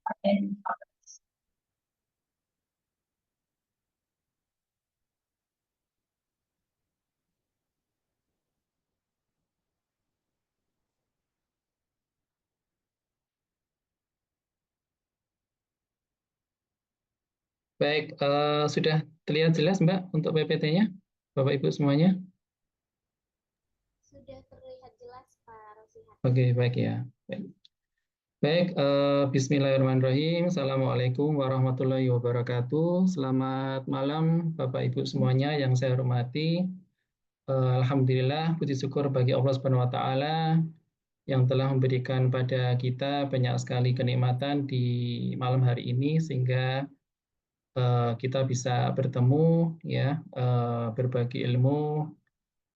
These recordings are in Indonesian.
Baik, sudah terlihat jelas Mbak untuk PPT-nya, Bapak Ibu semuanya? Sudah terlihat jelas Pak Rosihan. Oke, baik ya. Baik, Bismillahirrahmanirrahim. Assalamualaikum warahmatullahi wabarakatuh. Selamat malam Bapak Ibu semuanya yang saya hormati. Alhamdulillah, puji syukur bagi Allah Subhanahu wa Ta'ala yang telah memberikan pada kita banyak sekali kenikmatan di malam hari ini sehingga kita bisa bertemu ya, berbagi ilmu,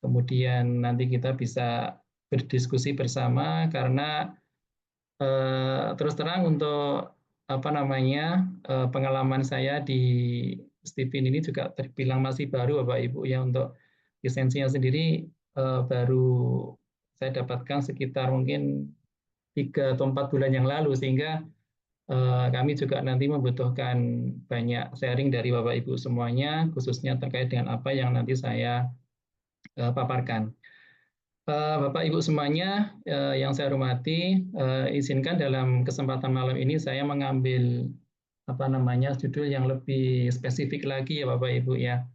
kemudian nanti kita bisa berdiskusi bersama karena terus terang untuk apa namanya pengalaman saya di Stephen ini juga terbilang masih baru Bapak Ibu ya, untuk lisensinya sendiri baru saya dapatkan sekitar mungkin 3 atau 4 bulan yang lalu, sehingga kami juga nanti membutuhkan banyak sharing dari Bapak Ibu semuanya, khususnya terkait dengan apa yang nanti saya paparkan. Bapak Ibu semuanya yang saya hormati, izinkan dalam kesempatan malam ini saya mengambil apa namanya judul yang lebih spesifik lagi ya Bapak Ibu ya,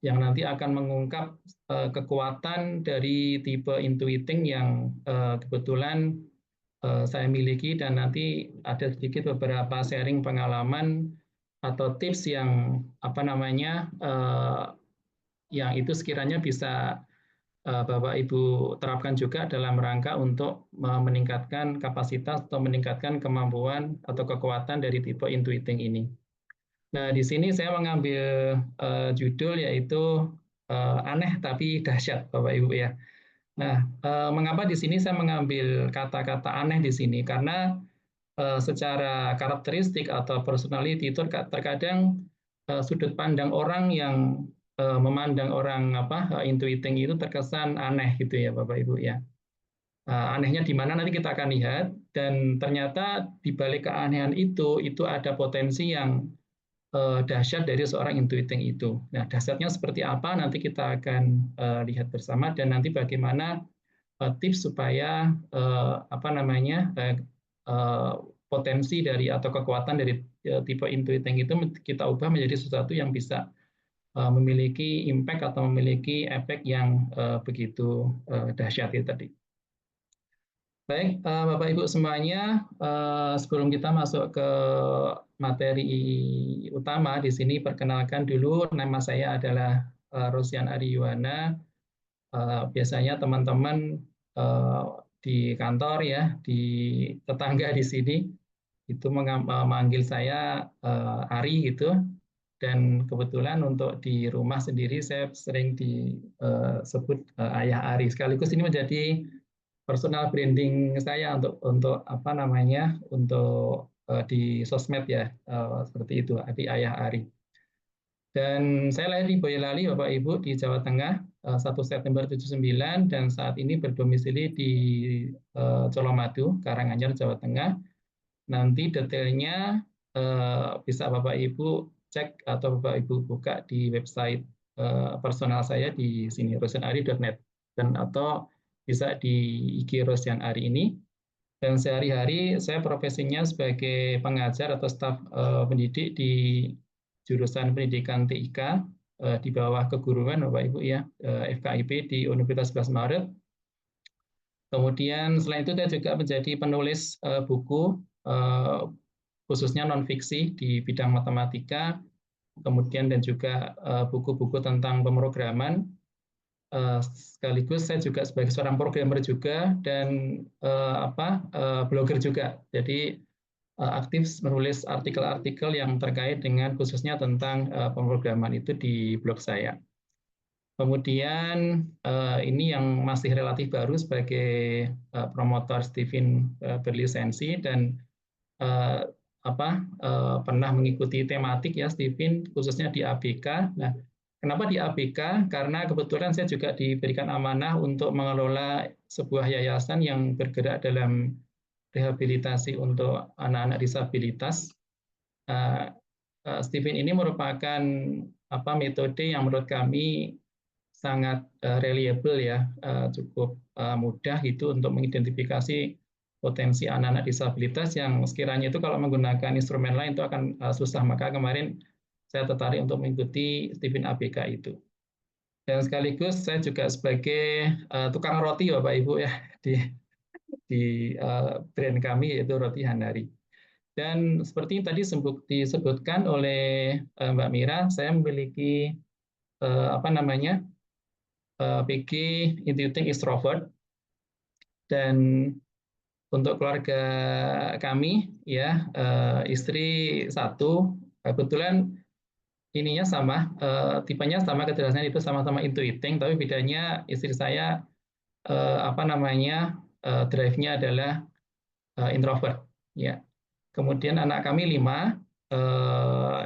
yang nanti akan mengungkap kekuatan dari tipe intuiting yang kebetulan saya miliki, dan nanti ada sedikit beberapa sharing pengalaman atau tips yang apa namanya yang itu sekiranya bisa Bapak Ibu terapkan juga dalam rangka untuk meningkatkan kapasitas atau meningkatkan kemampuan atau kekuatan dari tipe intuiting ini. Nah, di sini saya mengambil judul yaitu aneh tapi dahsyat, Bapak Ibu ya. Nah, mengapa di sini saya mengambil kata-kata aneh di sini? Karena secara karakteristik atau personality itu terkadang sudut pandang orang yang memandang orang intuiting itu terkesan aneh gitu ya Bapak Ibu ya. Anehnya di mana nanti kita akan lihat, dan ternyata di balik keanehan itu ada potensi yang dahsyat dari seorang intuiting itu. Nah, dahsyatnya seperti apa nanti kita akan lihat bersama, dan nanti bagaimana tips supaya apa namanya potensi dari atau kekuatan dari tipe intuiting itu kita ubah menjadi sesuatu yang bisa memiliki impact atau memiliki efek yang begitu dahsyat itu tadi. Baik, Bapak Ibu semuanya, sebelum kita masuk ke materi utama di sini, perkenalkan dulu, nama saya adalah Rosian Ariyuwana. Biasanya teman-teman di kantor ya, di tetangga di sini itu memanggil saya Ari gitu, dan kebetulan untuk di rumah sendiri saya sering disebut Ayah Ari. Sekaligus ini menjadi personal branding saya untuk apa namanya untuk di sosmed ya, seperti itu, Ayah Ari. Dan saya lahir di Boyolali, Bapak Ibu, di Jawa Tengah, 1 September 79, dan saat ini berdomisili di Colomadu, Karanganyar, Jawa Tengah. Nanti detailnya bisa Bapak Ibu cek atau Bapak Ibu buka di website personal saya di sini, rosianari.net, dan atau bisa di IG Rosian Ari ini. Dan sehari-hari saya profesinya sebagai pengajar atau staf pendidik di jurusan pendidikan TIK di bawah keguruan Bapak Ibu ya, FKIP di Universitas 11 Maret. Kemudian selain itu saya juga menjadi penulis buku khususnya non-fiksi di bidang matematika, kemudian dan juga buku-buku tentang pemrograman. Sekaligus saya juga sebagai seorang programmer juga, dan blogger juga. Jadi aktif menulis artikel-artikel yang terkait dengan khususnya tentang pemrograman itu di blog saya. Kemudian ini yang masih relatif baru sebagai promotor Stephen berlisensi, dan pernah mengikuti tematik ya Stephen khususnya di ABK. Nah, kenapa di ABK? Karena kebetulan saya juga diberikan amanah untuk mengelola sebuah yayasan yang bergerak dalam rehabilitasi untuk anak-anak disabilitas. Stephen ini merupakan metode yang menurut kami sangat reliable ya, cukup mudah gitu untuk mengidentifikasi potensi anak-anak disabilitas yang sekiranya itu kalau menggunakan instrumen lain itu akan susah. Maka kemarin saya tertarik untuk mengikuti Stephen ABK itu. Dan sekaligus saya juga sebagai tukang roti Bapak Ibu ya di brand kami yaitu Roti Handari. Dan seperti tadi disebutkan oleh Mbak Mira, saya memiliki PG Intuiting Extrovert, dan untuk keluarga kami ya istri satu kebetulan ininya sama, tipenya sama, kecerdasan itu sama-sama intuiting, tapi bedanya istri saya drive-nya adalah introvert ya. Kemudian anak kami 5,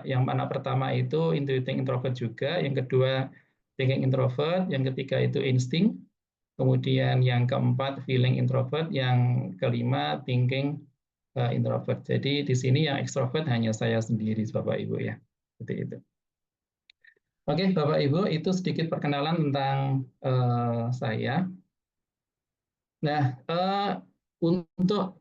yang anak pertama itu intuiting introvert juga, yang kedua thinking introvert, yang ketiga itu insting, kemudian yang keempat feeling introvert, yang kelima thinking introvert. Jadi di sini yang extrovert hanya saya sendiri Bapak Ibu ya. Seperti itu. Oke Bapak Ibu, itu sedikit perkenalan tentang saya. Nah, untuk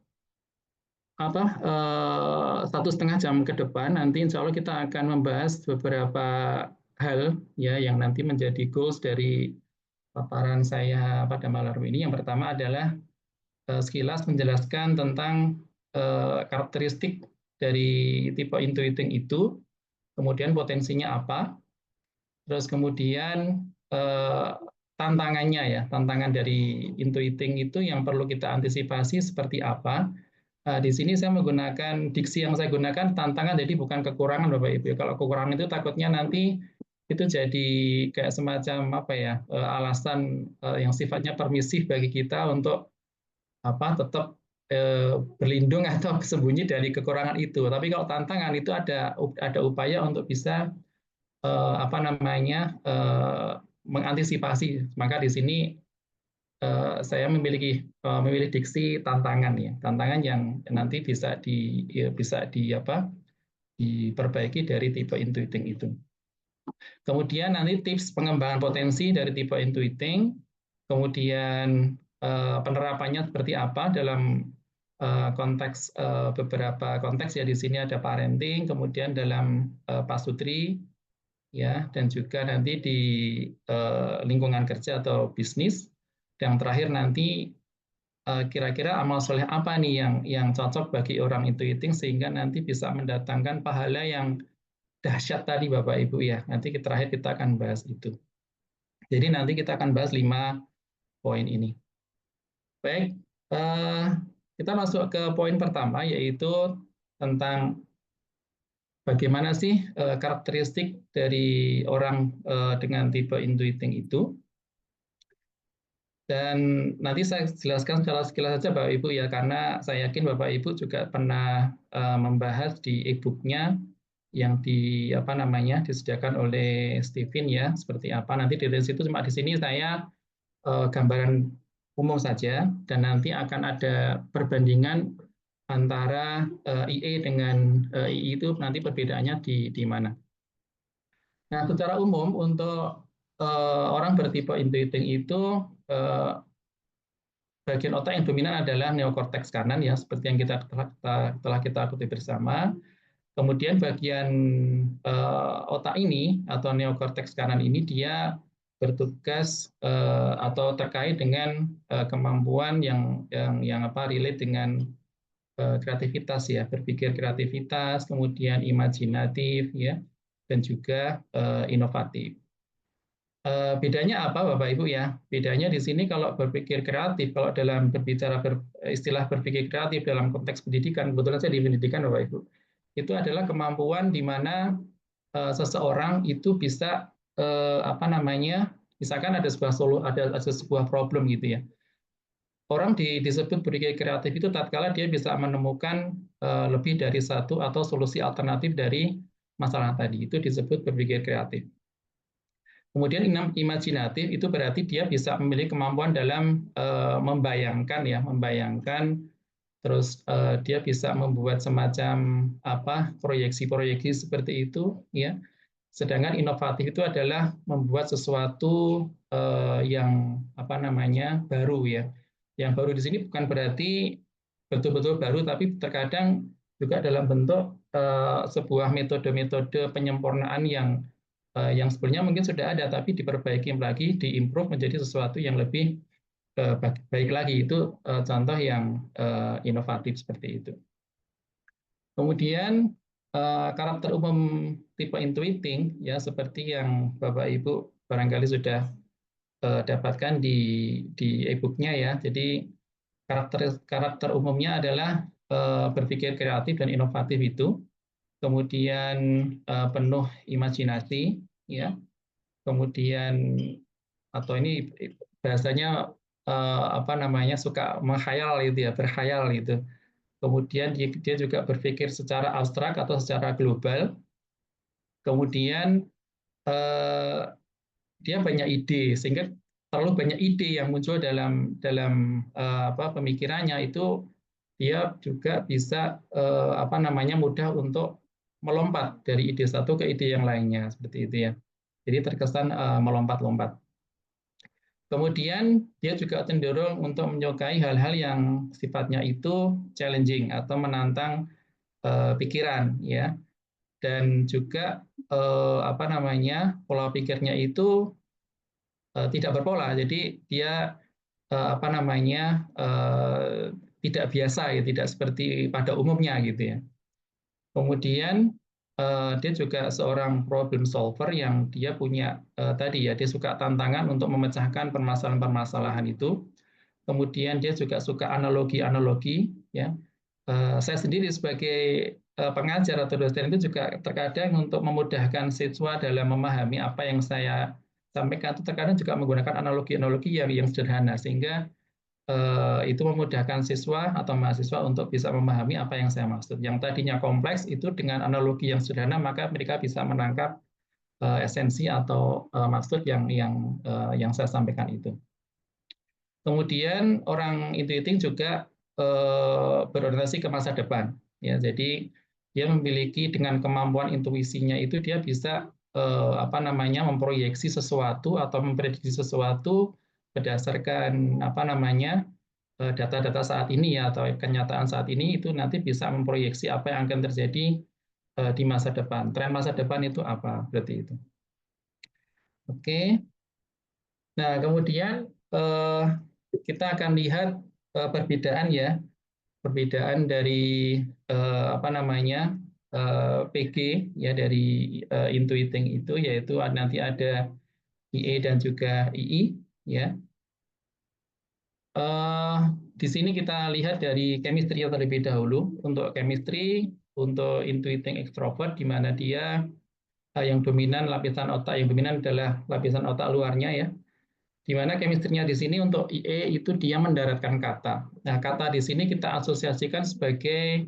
1,5 jam ke depan nanti insya Allah kita akan membahas beberapa hal ya yang nanti menjadi goals dari paparan saya pada malam ini. Yang pertama adalah sekilas menjelaskan tentang karakteristik dari tipe intuiting itu, kemudian potensinya apa, terus kemudian tantangannya ya, tantangan dari intuiting itu yang perlu kita antisipasi seperti apa. Di sini saya menggunakan diksi yang saya gunakan tantangan, jadi bukan kekurangan Bapak Ibu. Kalau kekurangan itu takutnya nanti itu jadi kayak semacam alasan yang sifatnya permisif bagi kita untuk tetap berlindung atau sembunyi dari kekurangan itu. Tapi kalau tantangan itu ada upaya untuk bisa mengantisipasi. Maka di sini saya memilih diksi tantangan ya, tantangan yang nanti bisa diperbaiki dari tipe intuiting itu. Kemudian nanti tips pengembangan potensi dari tipe intuiting, kemudian penerapannya seperti apa dalam konteks beberapa konteks ya, di sini ada parenting, kemudian dalam pasutri ya, dan juga nanti di lingkungan kerja atau bisnis. Yang terakhir nanti kira-kira amal soleh apa nih yang cocok bagi orang intuiting sehingga nanti bisa mendatangkan pahala yang dahsyat tadi Bapak Ibu ya. Nanti terakhir kita akan bahas itu. Jadi nanti kita akan bahas 5 poin ini. Baik, kita masuk ke poin pertama yaitu tentang bagaimana sih karakteristik dari orang dengan tipe intuiting itu. Dan nanti saya jelaskan secara sekilas saja Bapak Ibu ya, karena saya yakin Bapak Ibu juga pernah membahas di e-booknya yang disediakan oleh Stephen ya, seperti apa. Nanti dari situ, cuma di sini saya gambaran umum saja, dan nanti akan ada perbandingan antara IE dengan II itu nanti perbedaannya di mana. Nah, secara umum untuk orang bertipe intuiting itu bagian otak yang dominan adalah neokorteks kanan ya, seperti yang telah kita kutip bersama. Kemudian bagian otak ini atau neokorteks kanan ini dia bertugas atau terkait dengan kemampuan yang relate dengan kreativitas ya, berpikir kreativitas, kemudian imajinatif ya, dan juga inovatif. Bedanya apa Bapak Ibu ya? Bedanya di sini kalau berpikir kreatif, kalau dalam istilah berpikir kreatif dalam konteks pendidikan, kebetulan saya di pendidikan Bapak Ibu, itu adalah kemampuan di mana seseorang itu bisa misalkan ada sebuah problem gitu ya. Orang disebut berpikir kreatif itu tatkala dia bisa menemukan lebih dari satu atau solusi alternatif dari masalah tadi, itu disebut berpikir kreatif. Kemudian imajinatif itu berarti dia bisa memiliki kemampuan dalam membayangkan terus dia bisa membuat semacam proyeksi-proyeksi seperti itu, ya. Sedangkan inovatif itu adalah membuat sesuatu yang baru, ya. Yang baru di sini bukan berarti betul-betul baru, tapi terkadang juga dalam bentuk sebuah metode-metode penyempurnaan yang sebenarnya mungkin sudah ada, tapi diperbaiki lagi, diimprove menjadi sesuatu yang lebih baik lagi. Itu contoh yang inovatif seperti itu. Kemudian karakter umum tipe intuiting, ya seperti yang Bapak Ibu barangkali sudah dapatkan di e-booknya, ya. Jadi karakter umumnya adalah berpikir kreatif dan inovatif itu, kemudian penuh imajinasi, ya. Kemudian atau ini bahasanya suka menghayal gitu, ya, berkhayal gitu. Kemudian dia juga berpikir secara abstrak atau secara global. Kemudian eh, dia banyak ide, sehingga terlalu banyak ide yang muncul dalam dalam pemikirannya itu, dia juga bisa mudah untuk melompat dari ide satu ke ide yang lainnya, seperti itu, ya. Jadi terkesan melompat-lompat. Kemudian dia juga cenderung untuk menyukai hal-hal yang sifatnya itu challenging atau menantang pikiran, ya. Dan juga pola pikirnya itu tidak berpola. Jadi dia tidak biasa, ya, tidak seperti pada umumnya gitu, ya. Kemudian dia juga seorang problem solver yang dia punya tadi, ya, dia suka tantangan untuk memecahkan permasalahan-permasalahan itu. Kemudian dia juga suka analogi-analogi, ya. Saya sendiri sebagai pengajar atau dosen itu juga terkadang untuk memudahkan siswa dalam memahami apa yang saya sampaikan itu terkadang juga menggunakan analogi-analogi yang sederhana, sehingga itu memudahkan siswa atau mahasiswa untuk bisa memahami apa yang saya maksud. Yang tadinya kompleks itu dengan analogi yang sederhana, maka mereka bisa menangkap esensi atau maksud yang saya sampaikan itu. Kemudian orang intuiting juga berorientasi ke masa depan, ya. Jadi dia memiliki, dengan kemampuan intuisinya itu, dia bisa memproyeksi sesuatu atau memprediksi sesuatu berdasarkan data-data saat ini, ya, atau kenyataan saat ini, itu nanti bisa memproyeksi apa yang akan terjadi di masa depan. Tren masa depan itu apa, berarti itu. Oke. Nah, kemudian kita akan lihat perbedaan, ya, perbedaan dari PG, ya, dari intuiting itu, yaitu nanti ada IE dan juga II, ya. Di sini kita lihat dari chemistry terlebih dahulu. Untuk chemistry, untuk intuiting extrovert, di mana dia yang dominan, lapisan otak yang dominan adalah lapisan otak luarnya, ya. Di mana chemistry-nya di sini untuk IE itu dia mendaratkan kata. Nah, kata di sini kita asosiasikan sebagai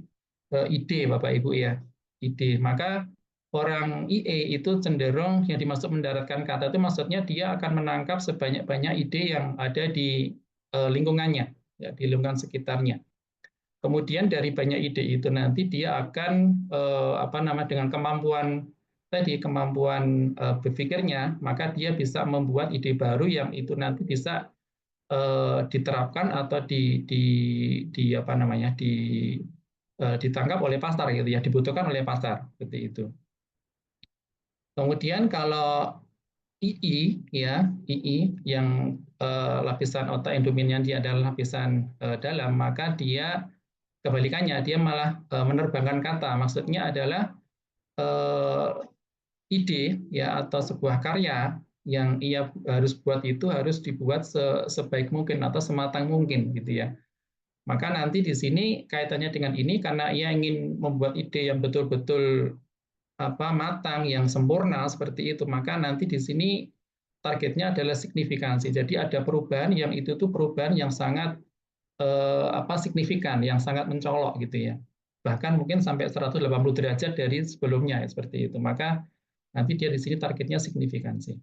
ide, Bapak Ibu, ya. Ide. Maka orang IE itu cenderung, yang dimaksud mendaratkan kata itu maksudnya dia akan menangkap sebanyak-banyak ide yang ada di lingkungannya, ya, di lingkungan sekitarnya. Kemudian dari banyak ide itu nanti dia akan dengan kemampuan berpikirnya, maka dia bisa membuat ide baru yang itu nanti bisa diterapkan atau ditangkap oleh pasar, gitu, ya, dibutuhkan oleh pasar, seperti itu. Kemudian kalau II, ya, II yang lapisan otak yang dominan dia adalah lapisan dalam, maka dia kebalikannya, dia malah menerbangkan kata. Maksudnya adalah ide, ya, atau sebuah karya yang ia harus buat itu harus dibuat sebaik mungkin atau sematang mungkin, gitu, ya. Maka nanti di sini kaitannya dengan ini, karena ia ingin membuat ide yang betul-betul matang, yang sempurna seperti itu, maka nanti di sini targetnya adalah signifikansi. Jadi ada perubahan yang itu tuh perubahan yang sangat signifikan, yang sangat mencolok, gitu, ya. Bahkan mungkin sampai 180 derajat dari sebelumnya, ya, seperti itu. Maka nanti dia di sini targetnya signifikansi.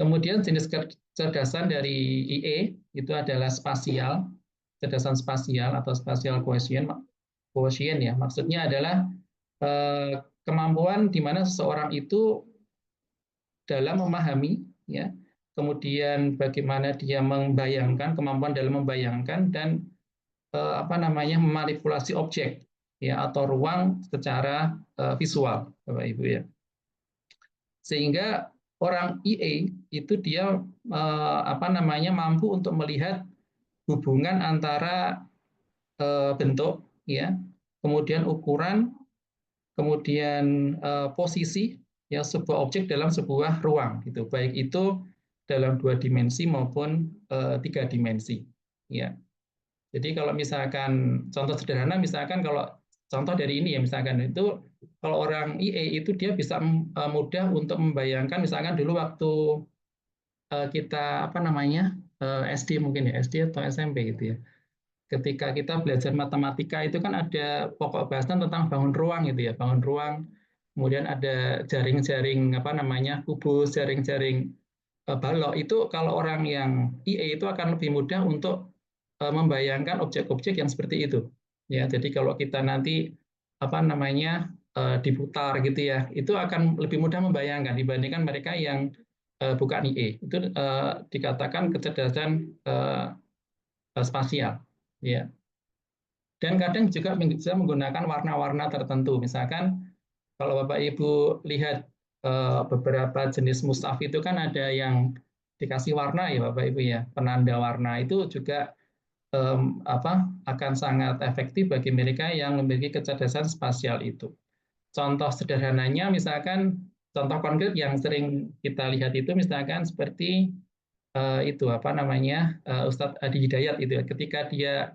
Kemudian jenis kecerdasan dari IE itu adalah spasial. kecerdasan spasial atau spatial quotient ya. Maksudnya adalah kemampuan di mana seseorang itu dalam memahami ya, kemudian bagaimana dia membayangkan, kemampuan dalam membayangkan dan memanipulasi objek ya atau ruang secara visual, Bapak Ibu ya. Sehingga orang EA itu dia mampu untuk melihat hubungan antara bentuk ya, kemudian ukuran, kemudian posisi ya sebuah objek dalam sebuah ruang gitu, baik itu dalam 2 dimensi maupun 3 dimensi ya. Jadi kalau misalkan contoh sederhana, misalkan kalau contoh dari ini ya, misalkan itu kalau orang IE itu dia bisa mudah untuk membayangkan, misalkan dulu waktu kita SD mungkin ya, SD atau SMP gitu ya. Ketika kita belajar matematika itu kan ada pokok bahasan tentang bangun ruang gitu ya, bangun ruang. Kemudian ada jaring-jaring kubus, jaring-jaring balok. Itu kalau orang yang IE itu akan lebih mudah untuk membayangkan objek-objek yang seperti itu. Ya, jadi kalau kita nanti diputar gitu ya, itu akan lebih mudah membayangkan dibandingkan mereka yang bukan IE. Itu dikatakan kecerdasan spasial. Ya. Dan kadang juga bisa menggunakan warna-warna tertentu. Misalkan kalau Bapak Ibu lihat beberapa jenis mushaf itu kan ada yang dikasih warna ya Bapak Ibu ya, penanda warna itu juga akan sangat efektif bagi mereka yang memiliki kecerdasan spasial itu. Contoh sederhananya misalkan contoh konkret yang sering kita lihat itu misalkan seperti Ustadz Adi Hidayat itu ya, ketika dia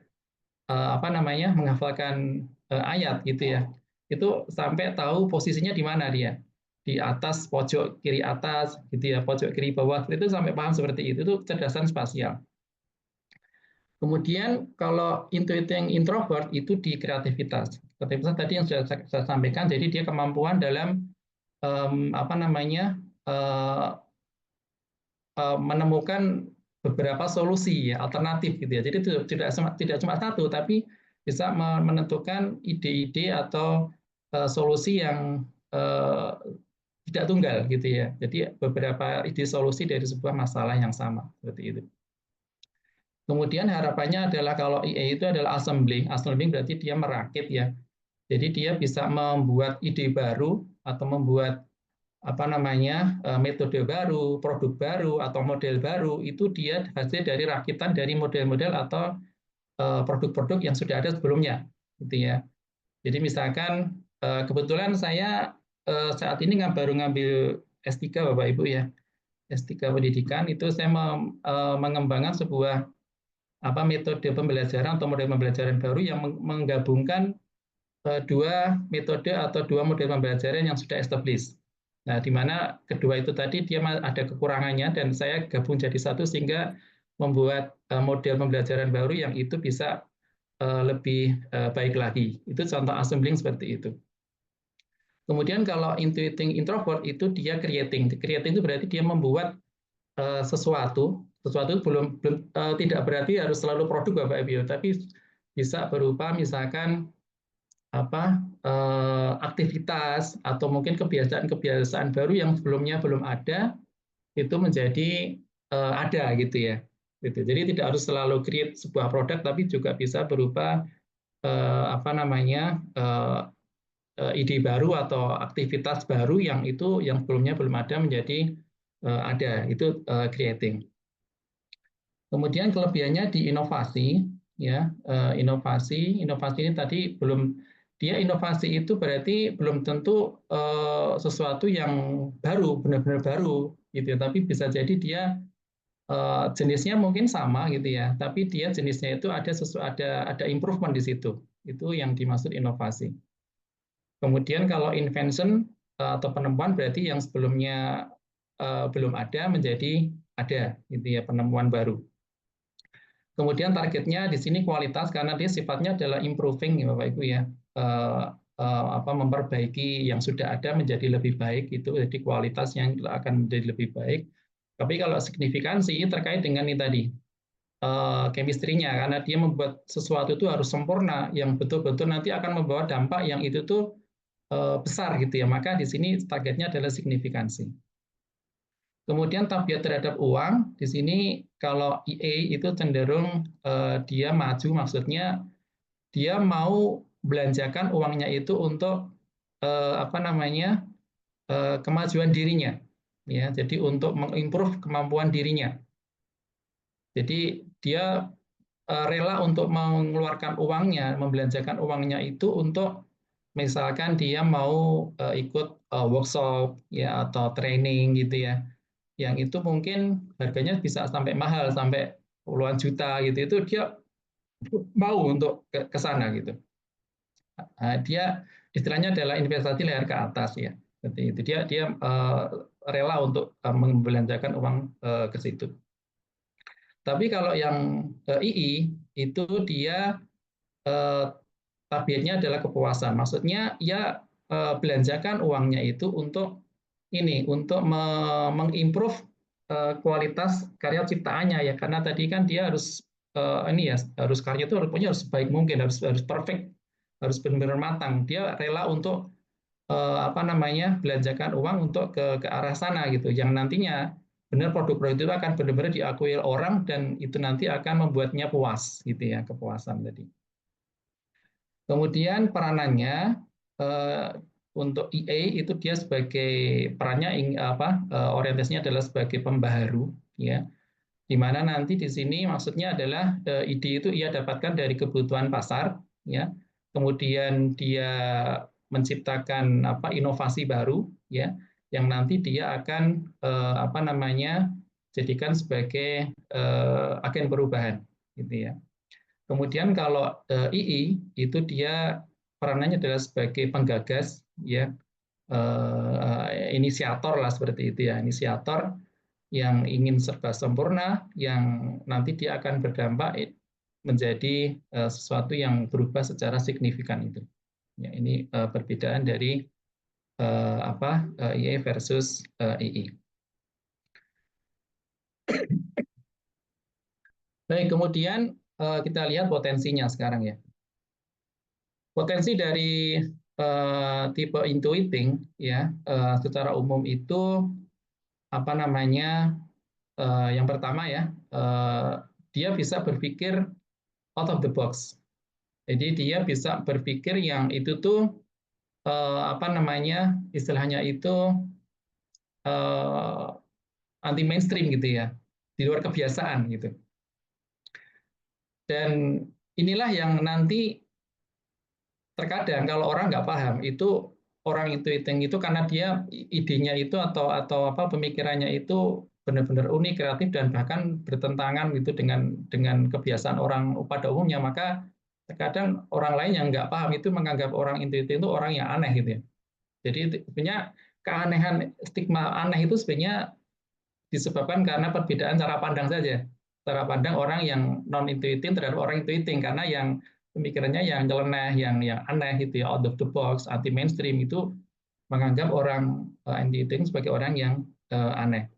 menghafalkan ayat gitu ya, itu sampai tahu posisinya di mana dia, di atas pojok kiri atas gitu ya, pojok kiri bawah, itu sampai paham seperti itu kecerdasan spasial. Kemudian kalau intuiting introvert itu di kreativitas. Kreativitas tadi yang sudah saya sampaikan, jadi dia kemampuan dalam menemukan beberapa solusi ya, alternatif gitu ya. Jadi tidak cuma satu, tapi bisa menentukan ide-ide atau solusi yang tidak tunggal gitu ya. Jadi beberapa ide solusi dari sebuah masalah yang sama seperti itu. Kemudian harapannya adalah kalau IE itu adalah assembling. Assembling berarti dia merakit ya. Jadi dia bisa membuat ide baru atau membuat metode baru, produk baru atau model baru, itu dia hasil dari rakitan dari model-model atau produk-produk yang sudah ada sebelumnya gitu ya. Jadi misalkan kebetulan saya saat ini baru ngambil S3 Bapak Ibu ya. S3 pendidikan itu saya mengembangkan sebuah metode pembelajaran atau model pembelajaran baru yang menggabungkan dua metode atau dua model pembelajaran yang sudah established. Nah, di mana kedua itu tadi dia ada kekurangannya dan saya gabung jadi satu sehingga membuat model pembelajaran baru yang itu bisa lebih baik lagi. Itu contoh assembling seperti itu. Kemudian kalau intuiting introvert itu dia creating. Creating itu berarti dia membuat sesuatu belum tidak berarti harus selalu produk Bapak Ibu, tapi bisa berupa misalkan aktivitas atau mungkin kebiasaan-kebiasaan baru yang sebelumnya belum ada itu menjadi ada gitu ya. Gitu. Jadi tidak harus selalu create sebuah produk, tapi juga bisa berupa ide baru atau aktivitas baru yang sebelumnya belum ada menjadi ada. Itu creating. Kemudian kelebihannya di inovasi, ya inovasi ini tadi belum dia inovasi itu berarti belum tentu sesuatu yang baru benar-benar baru gitu, tapi bisa jadi dia jenisnya mungkin sama gitu ya, tapi dia jenisnya itu ada improvement di situ, itu yang dimaksud inovasi. Kemudian kalau invention atau penemuan berarti yang sebelumnya belum ada menjadi ada gitu ya, penemuan baru. Kemudian targetnya di sini kualitas karena dia sifatnya adalah improving ya Bapak Ibu ya, memperbaiki yang sudah ada menjadi lebih baik itu, jadi kualitas yang akan menjadi lebih baik. Tapi kalau signifikansi terkait dengan ini tadi chemistry-nya, karena dia membuat sesuatu itu harus sempurna, yang betul-betul nanti akan membawa dampak yang itu tuh besar gitu ya. Maka di sini targetnya adalah signifikansi. Kemudian tabiat terhadap uang, di sini kalau EA itu cenderung dia maju, maksudnya dia mau belanjakan uangnya itu untuk apa namanya kemajuan dirinya, ya. Jadi untuk mengimprove kemampuan dirinya. Jadi dia rela untuk mengeluarkan uangnya, membelanjakan uangnya itu untuk misalkan dia mau ikut workshop ya atau training gitu ya. Yang itu mungkin harganya bisa sampai mahal, sampai puluhan juta gitu. Itu dia mau untuk ke sana gitu. Dia istilahnya adalah investasi layar ke atas ya. Seperti itu. Dia rela untuk membelanjakan uang ke situ. Tapi kalau yang II itu dia tabiatnya adalah kepuasan. Maksudnya ya belanjakan uangnya itu untuk ini, untuk mengimprove kualitas karya ciptaannya ya. Karena tadi kan dia harus ini ya, harus karya itu harus baik mungkin, harus perfect, harus benar-benar matang. Dia rela untuk apa namanya belanjakan uang untuk ke arah sana gitu, yang nantinya benar produk-produk itu akan benar-benar diakui orang dan itu nanti akan membuatnya puas gitu ya, kepuasan tadi. Kemudian peranannya untuk EA itu dia sebagai perannya orientasinya adalah sebagai pembaharu ya, di mana nanti di sini maksudnya adalah ide itu ia dapatkan dari kebutuhan pasar ya, kemudian dia menciptakan inovasi baru ya, yang nanti dia akan apa namanya jadikan sebagai agen perubahan gitu ya. Kemudian kalau II itu dia peranannya adalah sebagai penggagas ya, inisiator lah seperti itu ya, inisiator yang ingin serba sempurna, yang nanti dia akan berdampak menjadi sesuatu yang berubah secara signifikan itu. Ya, ini perbedaan dari IA versus II. Baik, kemudian kita lihat potensinya sekarang ya. Potensi dari tipe intuiting ya secara umum itu apa namanya yang pertama ya dia bisa berpikir out of the box. Jadi dia bisa berpikir yang itu tuh apa namanya istilahnya itu anti mainstream gitu ya, di luar kebiasaan gitu. Dan inilah yang nanti terkadang kalau orang nggak paham itu orang itu karena dia idenya itu atau apa pemikirannya itu benar-benar unik, kreatif dan bahkan bertentangan gitu dengan kebiasaan orang pada umumnya, maka terkadang orang lain yang nggak paham itu menganggap orang intuitif itu orang yang aneh gitu ya. Jadi sebenarnya keanehan, stigma aneh itu sebenarnya disebabkan karena perbedaan cara pandang saja. Cara pandang orang yang non intuitif terhadap orang intuitif, karena yang pemikirannya yang nyeleneh, yang aneh gitu ya, out of the box, anti mainstream itu menganggap orang intuitif sebagai orang yang aneh.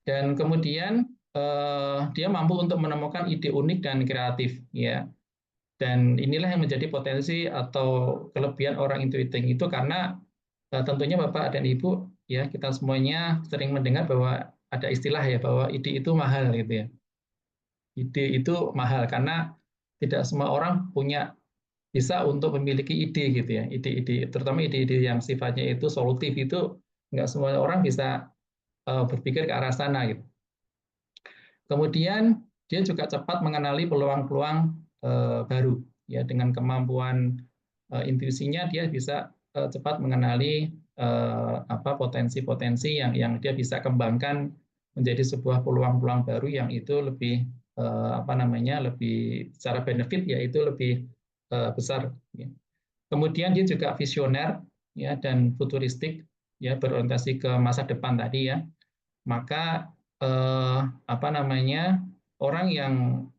Dan kemudian dia mampu untuk menemukan ide unik dan kreatif ya. Dan inilah yang menjadi potensi atau kelebihan orang intuiting itu, karena tentunya Bapak dan Ibu ya kita semuanya sering mendengar bahwa ada istilah ya bahwa ide itu mahal gitu ya. Ide itu mahal karena tidak semua orang bisa untuk memiliki ide gitu ya. Ide-ide terutama ide-ide yang sifatnya itu solutif itu nggak semua orang bisa berpikir ke arah sana gitu. Kemudian dia juga cepat mengenali peluang-peluang baru ya, dengan kemampuan intuisinya dia bisa cepat mengenali potensi-potensi yang dia bisa kembangkan menjadi sebuah peluang-peluang baru yang itu lebih lebih secara benefit yaitu lebih besar ya. Kemudian dia juga visioner ya dan futuristik ya, berorientasi ke masa depan tadi ya. Maka orang yang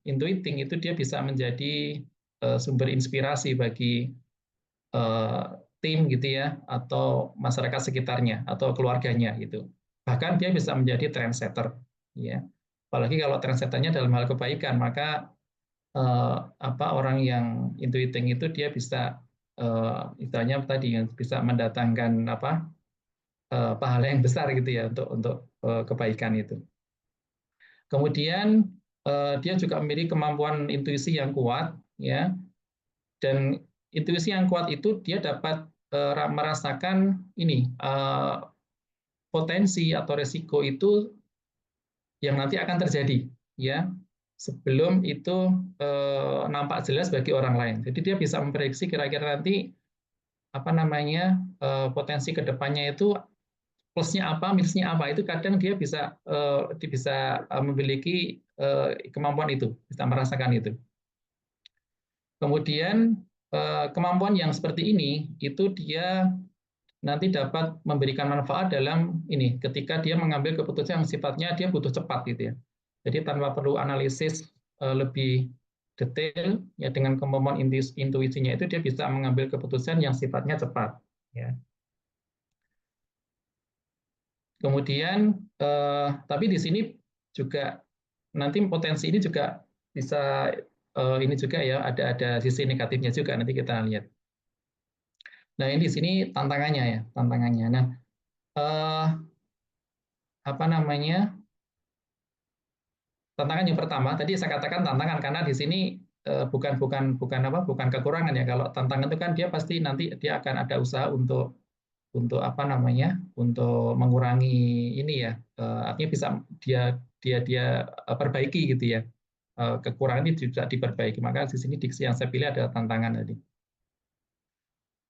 intuiting itu dia bisa menjadi sumber inspirasi bagi tim gitu ya, atau masyarakat sekitarnya atau keluarganya gitu. Bahkan dia bisa menjadi trendsetter ya. Apalagi kalau trendsetternya dalam hal kebaikan, maka orang yang intuiting itu dia bisa istilahnya tadi bisa mendatangkan pahala yang besar gitu ya untuk kebaikan itu. Kemudian dia juga memiliki kemampuan intuisi yang kuat, ya. Dan intuisi yang kuat itu dia dapat merasakan ini potensi atau resiko itu yang nanti akan terjadi, ya, sebelum itu nampak jelas bagi orang lain. Jadi dia bisa memprediksi kira-kira nanti potensi kedepannya itu plusnya apa, minusnya apa. Itu kadang dia bisa memiliki kemampuan itu, bisa merasakan itu. Kemudian kemampuan yang seperti ini itu dia nanti dapat memberikan manfaat dalam ini ketika dia mengambil keputusan yang sifatnya dia butuh cepat gitu ya. Jadi tanpa perlu analisis lebih detail ya, dengan kemampuan intuisinya itu dia bisa mengambil keputusan yang sifatnya cepat ya. Kemudian tapi di sini juga nanti potensi ini juga bisa ini juga ya, ada sisi negatifnya juga, nanti kita lihat. Nah, ini di sini tantangannya ya, tantangannya. Nah, eh, apa namanya? Tantangan yang pertama tadi saya katakan tantangan karena di sini bukan kekurangan ya. Kalau tantangan itu kan dia pasti nanti dia akan ada usaha untuk mengurangi ini ya. Artinya bisa dia perbaiki gitu ya. Kekurangan ini bisa diperbaiki. Maka di sini diksi yang saya pilih adalah tantangan tadi.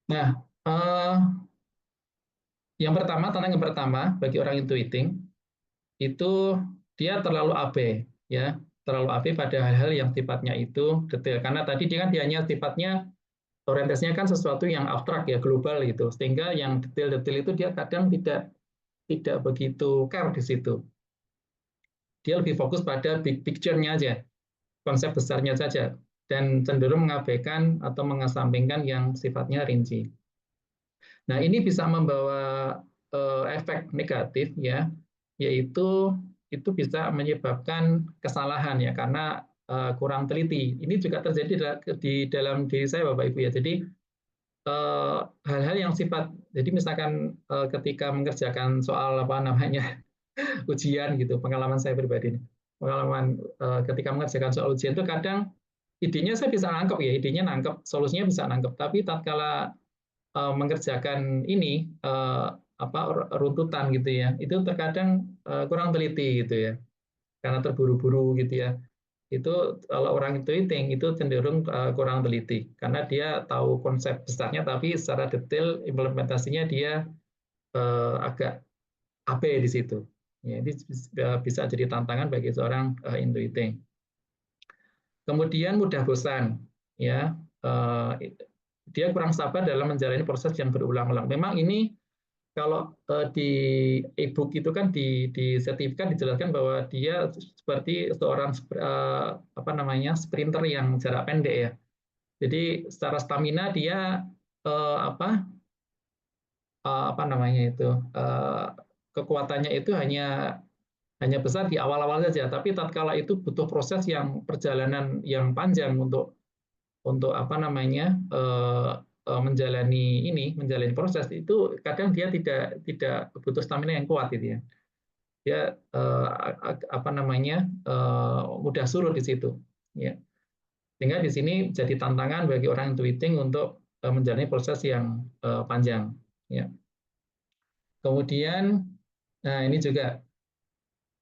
Nah, tantangan yang pertama bagi orang intuiting itu dia terlalu abai ya, terlalu abai pada hal-hal yang sifatnya itu detail, karena tadi dia hanya sifatnya orientasinya kan sesuatu yang abstrak ya, global gitu, sehingga yang detail-detail itu dia kadang tidak begitu care di situ. Dia lebih fokus pada big picture-nya aja, konsep besarnya saja, dan cenderung mengabaikan atau mengesampingkan yang sifatnya rinci. Nah, ini bisa membawa efek negatif ya, yaitu itu bisa menyebabkan kesalahan ya, karena kurang teliti. Ini juga terjadi di dalam diri saya Bapak Ibu ya. Jadi hal-hal yang sifat, jadi misalkan ketika mengerjakan soal ujian gitu, pengalaman saya pribadi, pengalaman ketika mengerjakan soal ujian itu kadang idenya saya bisa nangkep ya, idenya nangkep, solusinya bisa nangkep, tapi tatkala mengerjakan ini runtutan gitu ya, itu terkadang kurang teliti gitu ya, karena terburu-buru gitu ya. Itu kalau orang intuiting itu cenderung kurang teliti karena dia tahu konsep besarnya tapi secara detail implementasinya dia agak abai di situ. Ya, ini bisa jadi tantangan bagi seorang intuiting. Kemudian mudah bosan, ya. Dia kurang sabar dalam menjalani proses yang berulang-ulang. Memang ini kalau di e-book itu kan di sertifikat dijelaskan bahwa dia seperti seorang sprinter yang jarak pendek ya. Jadi secara stamina dia eh, apa apa namanya itu kekuatannya itu hanya besar di awal-awal saja, tapi tatkala itu butuh proses yang perjalanan yang panjang untuk menjalani proses itu, kadang dia tidak butuh stamina yang kuat gitu ya. Dia mudah surut di situ ya. Sehingga di sini jadi tantangan bagi orang intuiting untuk menjalani proses yang panjang ya. Kemudian nah ini juga,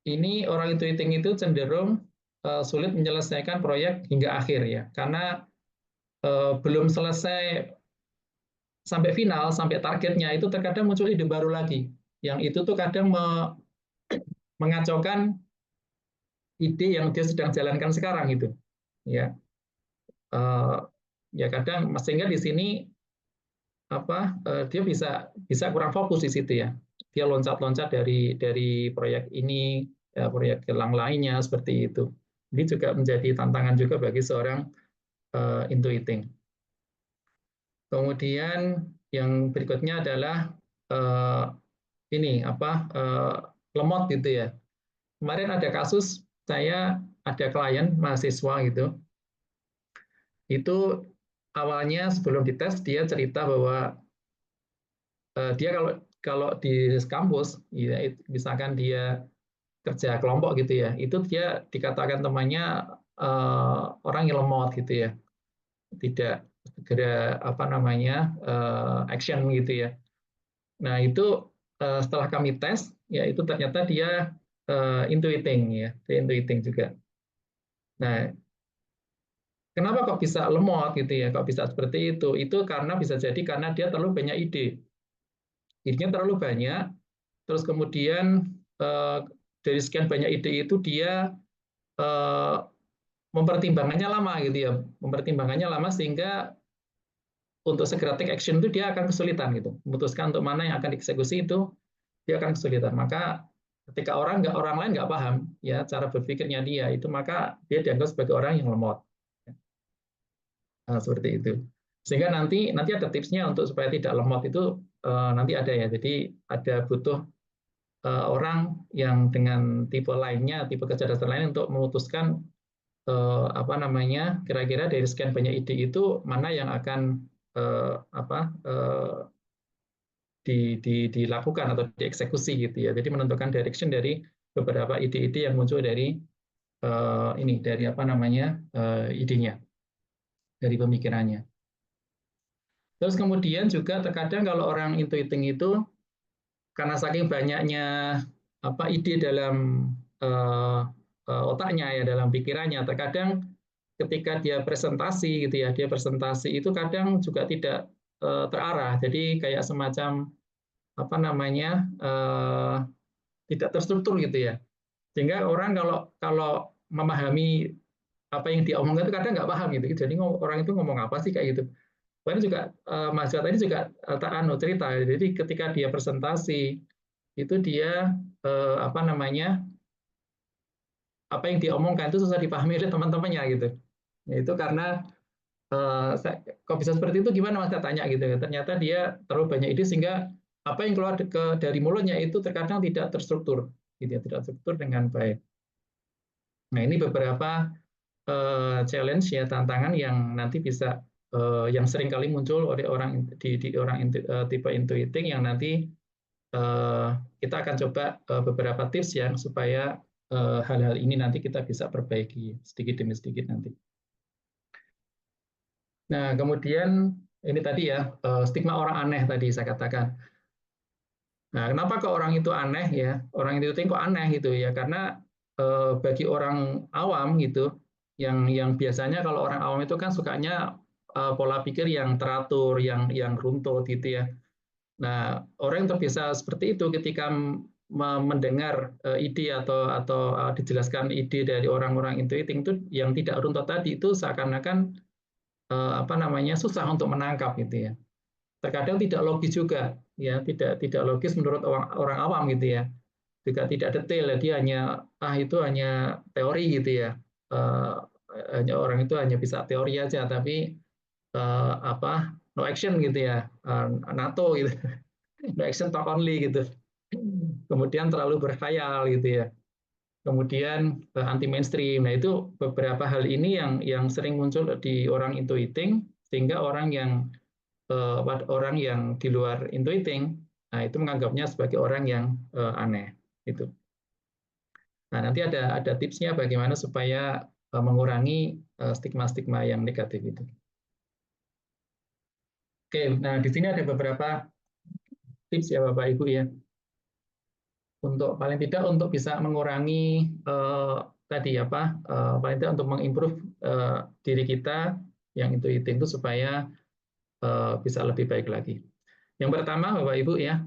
ini orang intuiting itu cenderung sulit menyelesaikan proyek hingga akhir ya, karena belum selesai sampai final, sampai targetnya itu terkadang muncul ide baru lagi. Yang itu tuh kadang mengacaukan ide yang dia sedang jalankan sekarang itu. Ya, ya kadang sehingga di sini dia bisa kurang fokus di situ ya. Dia loncat-loncat dari proyek ini ya, proyek yang lainnya seperti itu. Ini juga menjadi tantangan juga bagi seorang intuiting. Kemudian yang berikutnya adalah ini lemot gitu ya. Kemarin ada kasus saya ada klien mahasiswa gitu, itu awalnya sebelum dites dia cerita bahwa dia kalau kalau di kampus, ya, misalkan dia kerja kelompok gitu ya, itu dia dikatakan temannya orang yang lemot gitu ya, tidak segera apa namanya action gitu ya. Nah itu setelah kami tes, ya itu ternyata dia intuiting ya, dia intuiting juga. Nah, kenapa kok bisa lemot gitu ya, kok bisa seperti itu? Itu karena bisa jadi karena dia terlalu banyak ide, idenya terlalu banyak, terus kemudian dari sekian banyak ide itu dia eh, mempertimbangannya lama gitu ya, mempertimbangannya lama sehingga untuk segera take action itu dia akan kesulitan gitu, memutuskan untuk mana yang akan dieksekusi itu dia akan kesulitan. Maka ketika orang lain nggak paham ya cara berpikirnya dia itu, maka dia dianggap sebagai orang yang lemot. Nah, seperti itu. Sehingga nanti ada tipsnya untuk supaya tidak lemot itu nanti ada ya. Jadi ada butuh orang yang dengan tipe lainnya, tipe kecerdasan lain untuk memutuskan apa namanya kira-kira dari sekian banyak ide itu mana yang akan apa dilakukan atau dieksekusi gitu ya. Jadi menentukan direction dari beberapa ide-ide yang muncul dari ini dari apa namanya idenya, dari pemikirannya. Terus kemudian juga terkadang kalau orang intuiting itu karena saking banyaknya apa ide dalam otaknya ya, dalam pikirannya, terkadang ketika dia presentasi gitu ya, dia presentasi itu kadang juga tidak terarah. Jadi kayak semacam apa namanya tidak terstruktur gitu ya. Sehingga orang kalau kalau memahami apa yang diomongkan itu kadang nggak paham gitu. Jadi orang itu ngomong apa sih kayak gitu. Kemarin juga mahasiswa tadi juga tak cerita. Jadi ketika dia presentasi itu dia apa namanya apa yang diomongkan itu susah dipahami oleh teman-temannya gitu. Ya, itu karena kok bisa seperti itu gimana mas, saya tanya gitu. Ternyata dia terlalu banyak ide sehingga apa yang keluar dari mulutnya itu terkadang tidak terstruktur, gitu ya, tidak terstruktur dengan baik. Nah ini beberapa challenge ya, tantangan yang nanti bisa yang sering kali muncul oleh orang di orang tipe intuiting yang nanti kita akan coba beberapa tips ya supaya hal-hal ini nanti kita bisa perbaiki sedikit demi sedikit nanti. Nah kemudian ini tadi ya stigma orang aneh tadi saya katakan. Nah kenapa kok orang itu aneh ya? Orang intuiting kok aneh gitu ya? Karena bagi orang awam gitu, yang biasanya kalau orang awam itu kan sukanya pola pikir yang teratur, yang runtut gitu ya. Nah, orang yang terbiasa seperti itu ketika mendengar ide atau dijelaskan ide dari orang-orang intuiting itu yang tidak runtut tadi itu seakan-akan apa namanya susah untuk menangkap gitu ya. Terkadang tidak logis juga ya, tidak logis menurut orang awam gitu ya. Juga tidak detail ya, dia hanya itu hanya teori gitu ya. Hanya orang itu hanya bisa teori aja tapi apa no action gitu ya. NATO gitu. No action talk only gitu. Kemudian terlalu berkhayal gitu ya. Kemudian anti mainstream. Nah, itu beberapa hal ini yang sering muncul di orang intuiting sehingga orang yang di luar intuiting nah itu menganggapnya sebagai orang yang aneh itu. Nah, nanti ada tipsnya bagaimana supaya mengurangi stigma-stigma yang negatif itu. Oke, nah di sini ada beberapa tips ya Bapak Ibu ya. Untuk paling tidak untuk bisa mengurangi tadi apa paling tidak untuk mengimprove diri kita yang intuitif itu supaya bisa lebih baik lagi. Yang pertama Bapak Ibu ya,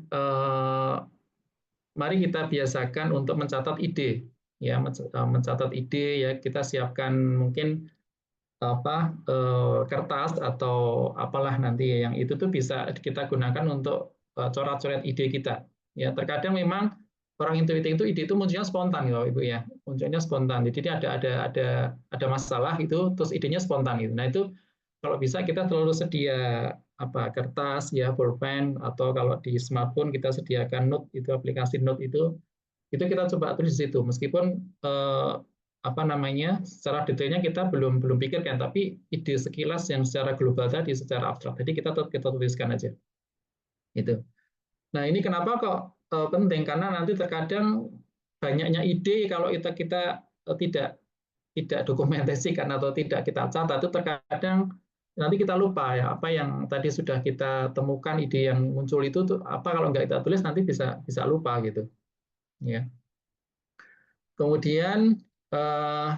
mari kita biasakan untuk mencatat ide ya, mencatat ide ya, kita siapkan mungkin apa kertas atau apalah nanti yang itu tuh bisa kita gunakan untuk coret-coret ide kita ya. Terkadang memang orang intuitif itu ide itu munculnya spontan ya Ibu ya, munculnya spontan, jadi ada masalah itu terus idenya spontan gitu. Nah itu kalau bisa kita selalu sedia apa kertas ya, pulpen, atau kalau di smartphone kita sediakan note, itu aplikasi note itu kita coba tulis di situ meskipun apa namanya, secara detailnya kita belum belum pikirkan, tapi ide sekilas yang secara global tadi, secara abstrak tadi kita tuliskan aja. Gitu. Nah, ini kenapa kok penting? Karena nanti terkadang banyaknya ide kalau kita tidak tidak dokumentasikan atau tidak kita catat, itu terkadang nanti kita lupa ya apa yang tadi sudah kita temukan, ide yang muncul itu tuh apa, kalau nggak kita tulis nanti bisa bisa lupa gitu ya. Kemudian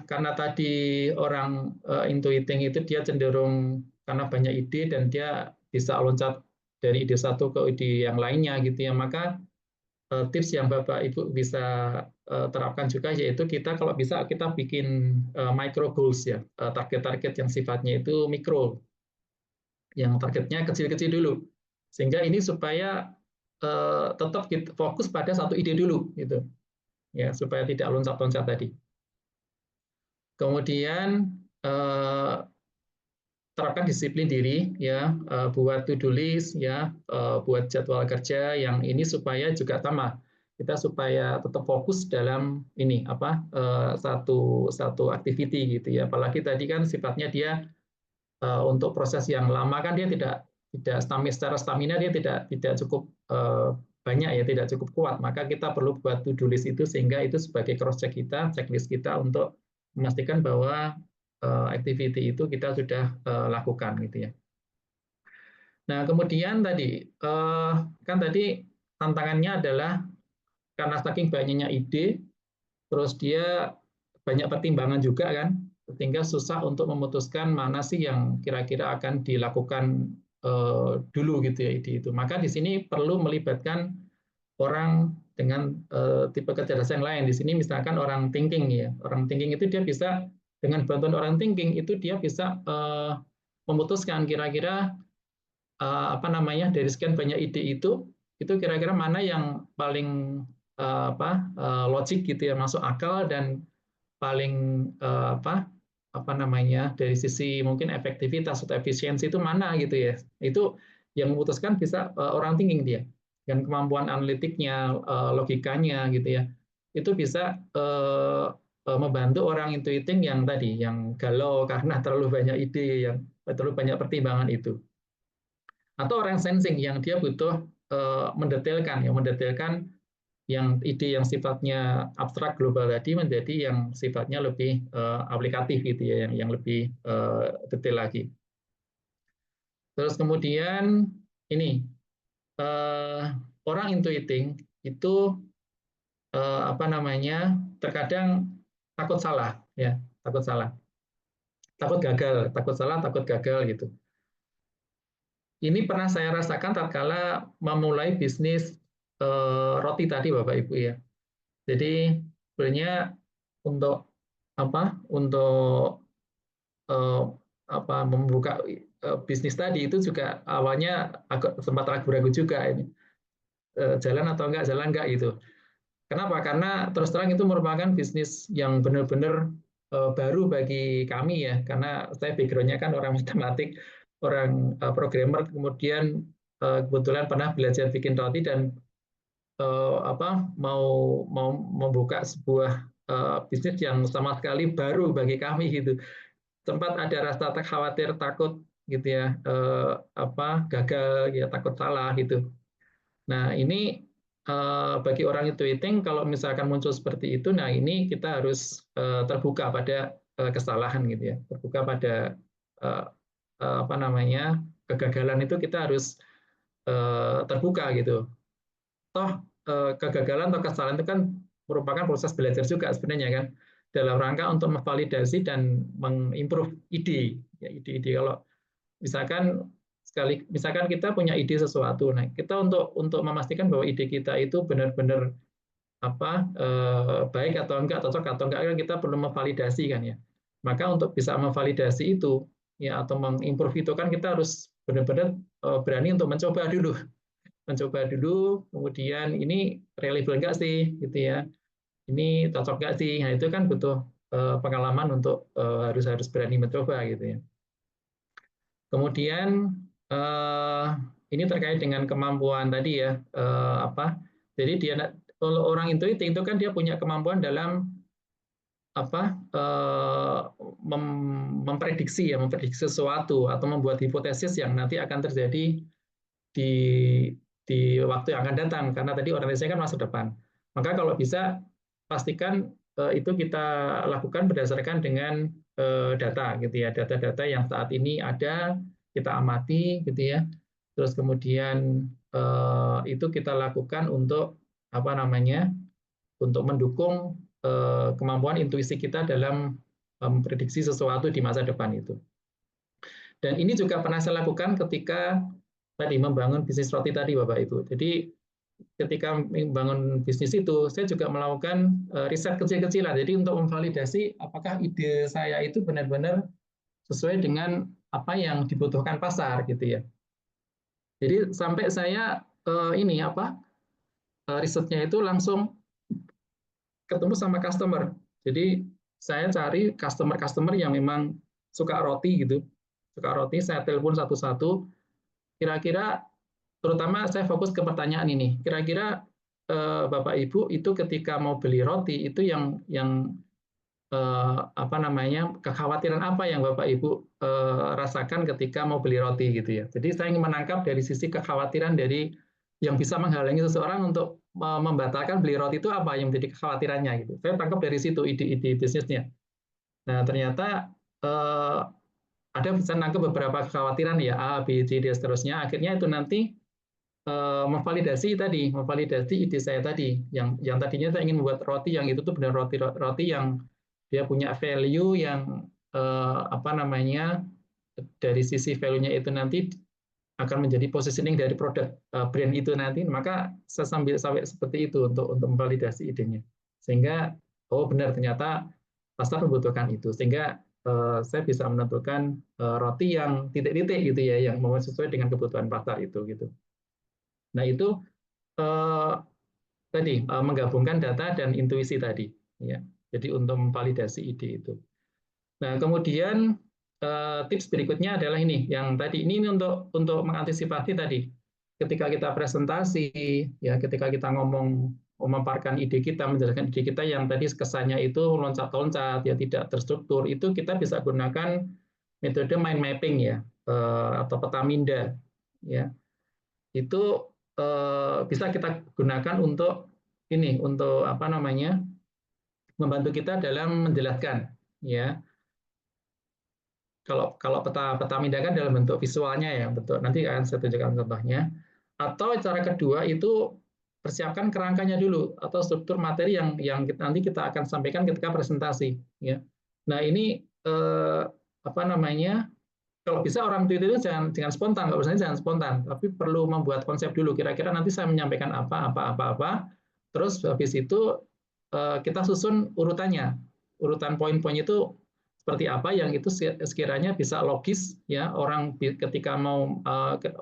karena tadi orang intuiting itu dia cenderung karena banyak ide dan dia bisa loncat dari ide satu ke ide yang lainnya gitu ya, maka tips yang Bapak Ibu bisa terapkan juga yaitu kita kalau bisa kita bikin micro goals ya, target-target yang sifatnya itu mikro, yang targetnya kecil-kecil dulu, sehingga ini supaya tetap kita fokus pada satu ide dulu gitu ya, supaya tidak loncat-loncat tadi. Kemudian terapkan disiplin diri ya, buat to do list ya, buat jadwal kerja yang ini supaya juga sama kita supaya tetap fokus dalam ini apa satu satu activity gitu ya. Apalagi tadi kan sifatnya dia untuk proses yang lama kan dia tidak stamina, secara stamina dia tidak cukup banyak ya, tidak cukup kuat. Maka kita perlu buat to do list itu sehingga itu sebagai cross check kita, checklist kita untuk memastikan bahwa activity itu kita sudah lakukan gitu ya. Nah, kemudian tadi kan tadi tantangannya adalah karena saking banyaknya ide, terus dia banyak pertimbangan juga kan, sehingga susah untuk memutuskan mana sih yang kira-kira akan dilakukan dulu gitu ya ide itu. Maka di sini perlu melibatkan orang dengan tipe kecerdasan yang lain. Di sini misalkan orang thinking ya, orang thinking itu dia bisa dengan bantuan orang thinking itu dia bisa memutuskan kira-kira apa namanya dari sekian banyak ide itu kira-kira mana yang paling logik gitu ya, masuk akal dan paling apa namanya dari sisi mungkin efektivitas atau efisiensi itu mana gitu ya. Itu yang memutuskan bisa orang thinking dia, dan kemampuan analitiknya, logikanya gitu ya, itu bisa membantu orang intuiting yang tadi yang galau karena terlalu banyak ide, yang terlalu banyak pertimbangan itu. Atau orang sensing yang dia butuh mendetailkan ya, mendetailkan yang ide yang sifatnya abstrak global tadi menjadi yang sifatnya lebih aplikatif gitu ya, yang lebih detail lagi. Terus kemudian ini orang intuiting itu apa namanya terkadang takut salah ya, takut salah, takut gagal, takut salah, takut gagal gitu. Ini pernah saya rasakan tatkala memulai bisnis roti tadi Bapak Ibu ya. Jadi sebenarnya untuk apa? Untuk eh, apa membuka bisnis tadi itu juga awalnya agak sempat ragu-ragu juga ini. Jalan atau enggak, jalan enggak gitu. Kenapa? Karena terus terang itu merupakan bisnis yang benar-benar baru bagi kami ya, karena saya background-nya kan orang matematik, orang programmer, kemudian kebetulan pernah belajar bikin roti dan apa mau mau membuka sebuah bisnis yang sama sekali baru bagi kami gitu. Sempat ada rasa khawatir, takut gitu ya, apa gagal ya, takut salah gitu. Nah, ini bagi orang intuiting kalau misalkan muncul seperti itu, nah ini kita harus terbuka pada kesalahan gitu ya, terbuka pada apa namanya kegagalan itu kita harus terbuka gitu. Toh kegagalan atau kesalahan itu kan merupakan proses belajar juga sebenarnya kan, dalam rangka untuk memvalidasi dan mengimprove ide ya, ide-ide. Kalau misalkan kita punya ide sesuatu, nah kita untuk memastikan bahwa ide kita itu benar-benar apa baik atau enggak, cocok atau enggak, kan kita perlu memvalidasi kan ya. Maka untuk bisa memvalidasi itu ya atau mengimprove itu kan kita harus benar-benar berani untuk mencoba dulu, kemudian ini reliable enggak sih gitu ya, ini cocok enggak sih. Nah itu kan butuh pengalaman untuk harus harus berani mencoba gitu ya. Kemudian ini terkait dengan kemampuan tadi ya, apa? Jadi dia kalau orang intuitif itu kan dia punya kemampuan dalam memprediksi sesuatu atau membuat hipotesis yang nanti akan terjadi di waktu yang akan datang, karena tadi orientasinya kan masa depan. Maka kalau bisa pastikan itu kita lakukan berdasarkan dengan data gitu ya, data-data yang saat ini ada kita amati gitu ya. Terus kemudian itu kita lakukan untuk apa namanya? Untuk mendukung kemampuan intuisi kita dalam memprediksi sesuatu di masa depan itu. Dan ini juga pernah saya lakukan ketika tadi membangun bisnis roti tadi, Bapak Ibu. Jadi ketika membangun bisnis itu, saya juga melakukan riset kecil-kecilan. Jadi untuk memvalidasi apakah ide saya itu benar-benar sesuai dengan apa yang dibutuhkan pasar gitu ya. Jadi sampai saya ini apa risetnya itu langsung ketemu sama customer. Jadi saya cari customer-customer yang memang suka roti gitu. Suka roti, saya telepon satu-satu. Kira-kira terutama saya fokus ke pertanyaan ini. Kira-kira Bapak Ibu itu ketika mau beli roti itu yang apa namanya kekhawatiran apa yang Bapak Ibu rasakan ketika mau beli roti gitu ya. Jadi saya ingin menangkap dari sisi kekhawatiran dari yang bisa menghalangi seseorang untuk membatalkan beli roti itu apa yang menjadi kekhawatirannya gitu. Saya tangkap dari situ ide-ide bisnisnya. Nah ternyata ada bisa nangkep beberapa kekhawatiran ya A, B, C, D seterusnya. Akhirnya itu nanti memvalidasi ide saya tadi yang tadinya saya ingin membuat roti yang itu tuh benar roti yang dia punya value yang apa namanya dari sisi value-nya itu nanti akan menjadi positioning dari produk brand itu nanti, maka saya sampai seperti itu untuk memvalidasi idenya sehingga oh benar ternyata pasar membutuhkan itu sehingga saya bisa menentukan roti yang titik-titik gitu ya yang mau sesuai dengan kebutuhan pasar itu gitu. Nah itu eh, tadi menggabungkan data dan intuisi tadi ya. Jadi untuk memvalidasi ide itu. Nah, kemudian tips berikutnya adalah ini yang tadi ini untuk mengantisipasi tadi ketika kita presentasi ya ketika kita ngomong memaparkan ide kita menjelaskan ide kita yang tadi kesannya itu loncat-loncat ya tidak terstruktur itu kita bisa gunakan metode mind mapping ya atau peta minda ya itu bisa kita gunakan untuk ini untuk apa namanya membantu kita dalam menjelaskan ya kalau peta minda kan dalam bentuk visualnya ya bentuk nanti akan saya tunjukkan contohnya atau cara kedua itu persiapkan kerangkanya dulu atau struktur materi yang nanti kita akan sampaikan ketika presentasi ya nah ini apa namanya kalau bisa orang itu jangan spontan, kalau misalnya jangan spontan, tapi perlu membuat konsep dulu. Kira-kira nanti saya menyampaikan apa, terus habis itu kita susun urutannya, urutan poin-poin itu seperti apa yang itu sekiranya bisa logis ya orang ketika mau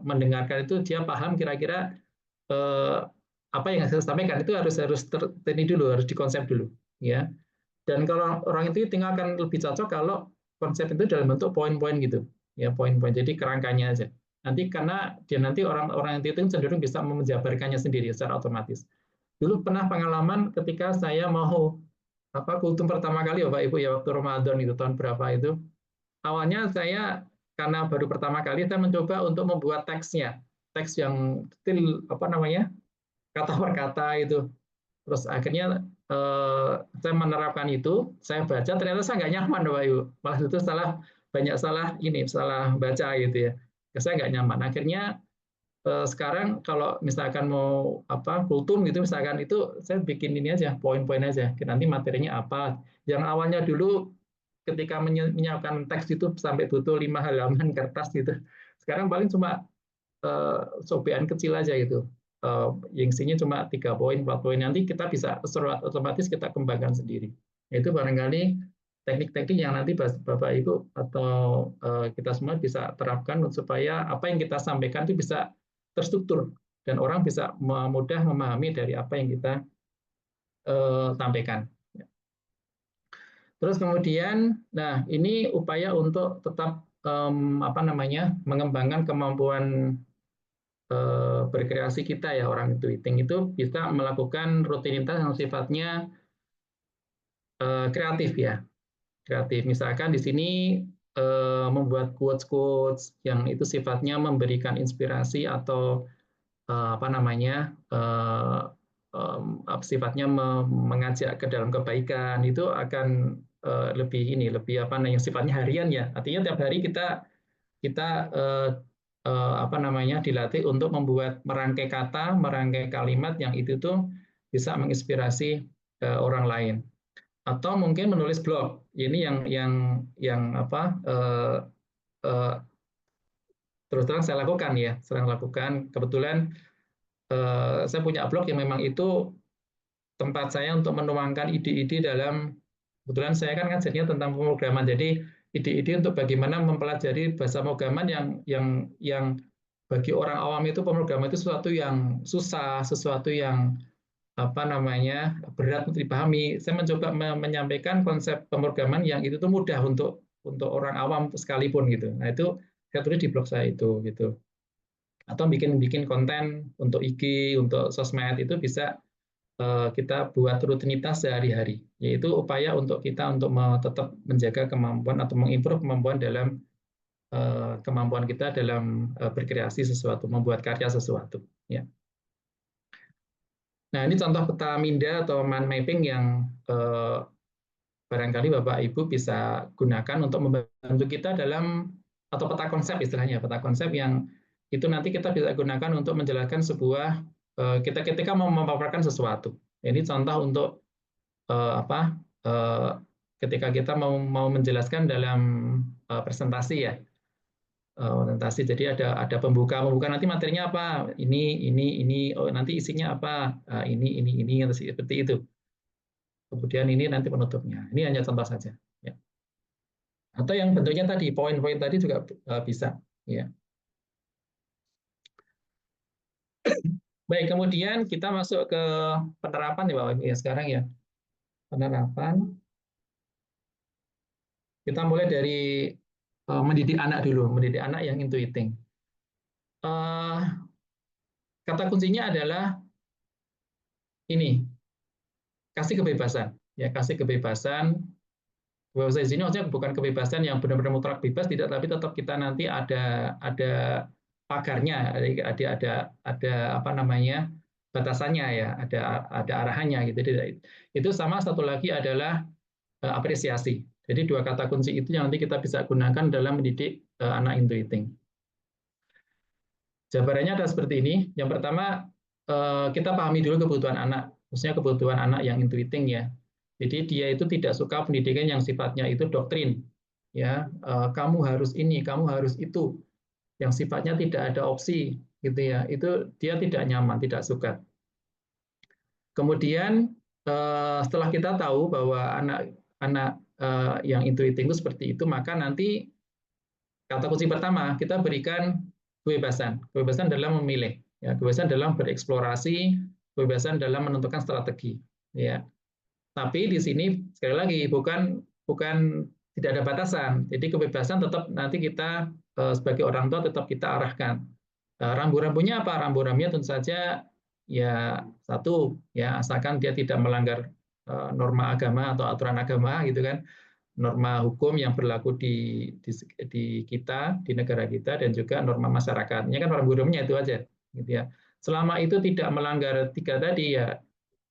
mendengarkan itu dia paham kira-kira apa yang saya sampaikan itu harus ini dulu harus dikonsep dulu ya dan kalau orang itu tinggal akan lebih cocok kalau konsep itu dalam bentuk poin-poin gitu ya poin-poin jadi kerangkanya aja nanti karena dia nanti orang-orang itu cenderung bisa menjabarkannya sendiri secara otomatis dulu pernah pengalaman ketika saya mau apa kultum pertama kali Bapak Ibu ya waktu Ramadan itu tahun berapa itu awalnya saya karena baru pertama kali saya mencoba untuk membuat teksnya teks yang detail apa namanya kata per kata itu terus akhirnya saya menerapkan itu saya baca ternyata saya nggak nyaman Bapak Ibu malah itu banyak salah baca gitu ya saya nggak nyaman akhirnya sekarang kalau misalkan mau apa kultum gitu misalkan itu saya bikin ini aja poin-poin aja nanti materinya apa yang awalnya dulu ketika menyiapkan teks itu sampai butuh 5 halaman kertas gitu sekarang paling cuma sobean kecil aja gitu yang isinya cuma 3 poin 4 poin nanti kita bisa otomatis kita kembangkan sendiri itu barangkali teknik-teknik yang nanti Bapak Ibu atau kita semua bisa terapkan supaya apa yang kita sampaikan itu bisa terstruktur dan orang bisa mudah memahami dari apa yang kita sampaikan. Terus kemudian, nah ini upaya untuk tetap apa namanya mengembangkan kemampuan berkreasi kita ya orang intuiting itu bisa melakukan rutinitas yang sifatnya kreatif ya, kreatif. Misalkan di sini membuat quotes-quotes yang itu sifatnya memberikan inspirasi atau apa namanya sifatnya mengajak ke dalam kebaikan, itu akan lebih ini lebih apa namanya sifatnya harian ya. Artinya tiap hari kita apa namanya dilatih untuk membuat merangkai kata, merangkai kalimat yang itu tuh bisa menginspirasi orang lain. Atau mungkin menulis blog. Ini yang apa terus terang saya lakukan ya, sering lakukan. Kebetulan saya punya blog yang memang itu tempat saya untuk menuangkan ide-ide dalam, kebetulan saya kan ngajarnya tentang pemrograman, jadi ide-ide untuk bagaimana mempelajari bahasa pemrograman yang bagi orang awam itu pemrograman itu sesuatu yang susah, sesuatu yang apa namanya berat untuk dipahami. Saya mencoba menyampaikan konsep pemrograman yang itu tuh mudah untuk orang awam sekalipun gitu. Nah itu saya tulis di blog saya itu gitu. Atau bikin konten untuk IG, untuk sosmed itu bisa kita buat rutinitas sehari-hari, yaitu upaya untuk kita untuk tetap menjaga kemampuan atau mengimprove kemampuan dalam kemampuan kita dalam berkreasi sesuatu, membuat karya sesuatu. Ya. Nah ini contoh peta minda atau mind mapping yang barangkali Bapak Ibu bisa gunakan untuk membantu kita dalam atau peta konsep istilahnya, peta konsep yang itu nanti kita bisa gunakan untuk menjelaskan sebuah kita ketika mau memaparkan sesuatu. Ini contoh untuk apa ketika kita mau menjelaskan dalam presentasi ya, presentasi. Jadi ada pembuka nanti materinya apa, ini oh nanti isinya apa, ini seperti itu. Kemudian ini nanti penutupnya. Ini hanya contoh saja. Ya. Atau yang bentuknya tadi poin-poin tadi juga bisa. Ya. Baik, kemudian kita masuk ke penerapan ya Bapak Ibu ya sekarang ya. Penerapan. Kita mulai dari mendidik anak dulu, mendidik anak yang intuiting. Kata kuncinya adalah ini, kasih kebebasan. Ya, kasih kebebasan. Kebebasan di sini maksudnya bukan kebebasan yang benar-benar mutlak bebas, tidak, tapi tetap kita nanti ada pagarnya, ada apa namanya batasannya ya, ada arahannya gitu. Itu sama satu lagi adalah apresiasi. Jadi dua kata kunci itu yang nanti kita bisa gunakan dalam mendidik anak intuiting. Jabarannya adalah seperti ini. Yang pertama, kita pahami dulu kebutuhan anak, khususnya kebutuhan anak yang intuiting ya. Jadi dia itu tidak suka pendidikan yang sifatnya itu doktrin, ya. Kamu harus ini, kamu harus itu, yang sifatnya tidak ada opsi, gitu ya. Itu dia tidak nyaman, tidak suka. Kemudian setelah kita tahu bahwa anak yang intuiting itu seperti itu, maka nanti kata kunci pertama, kita berikan kebebasan. Kebebasan dalam memilih, ya, kebebasan dalam bereksplorasi, kebebasan dalam menentukan strategi. Ya. Tapi di sini sekali lagi bukan tidak ada batasan. Jadi kebebasan tetap nanti kita sebagai orang tua tetap kita arahkan. Rambu-rambunya apa? Rambu-rambunya tentu saja ya satu ya asalkan dia tidak melanggar norma agama atau aturan agama gitu kan, norma hukum yang berlaku di kita, di negara kita, dan juga norma masyarakatnya kan rambu-rambunya itu aja, gitu ya. Selama itu tidak melanggar tiga tadi ya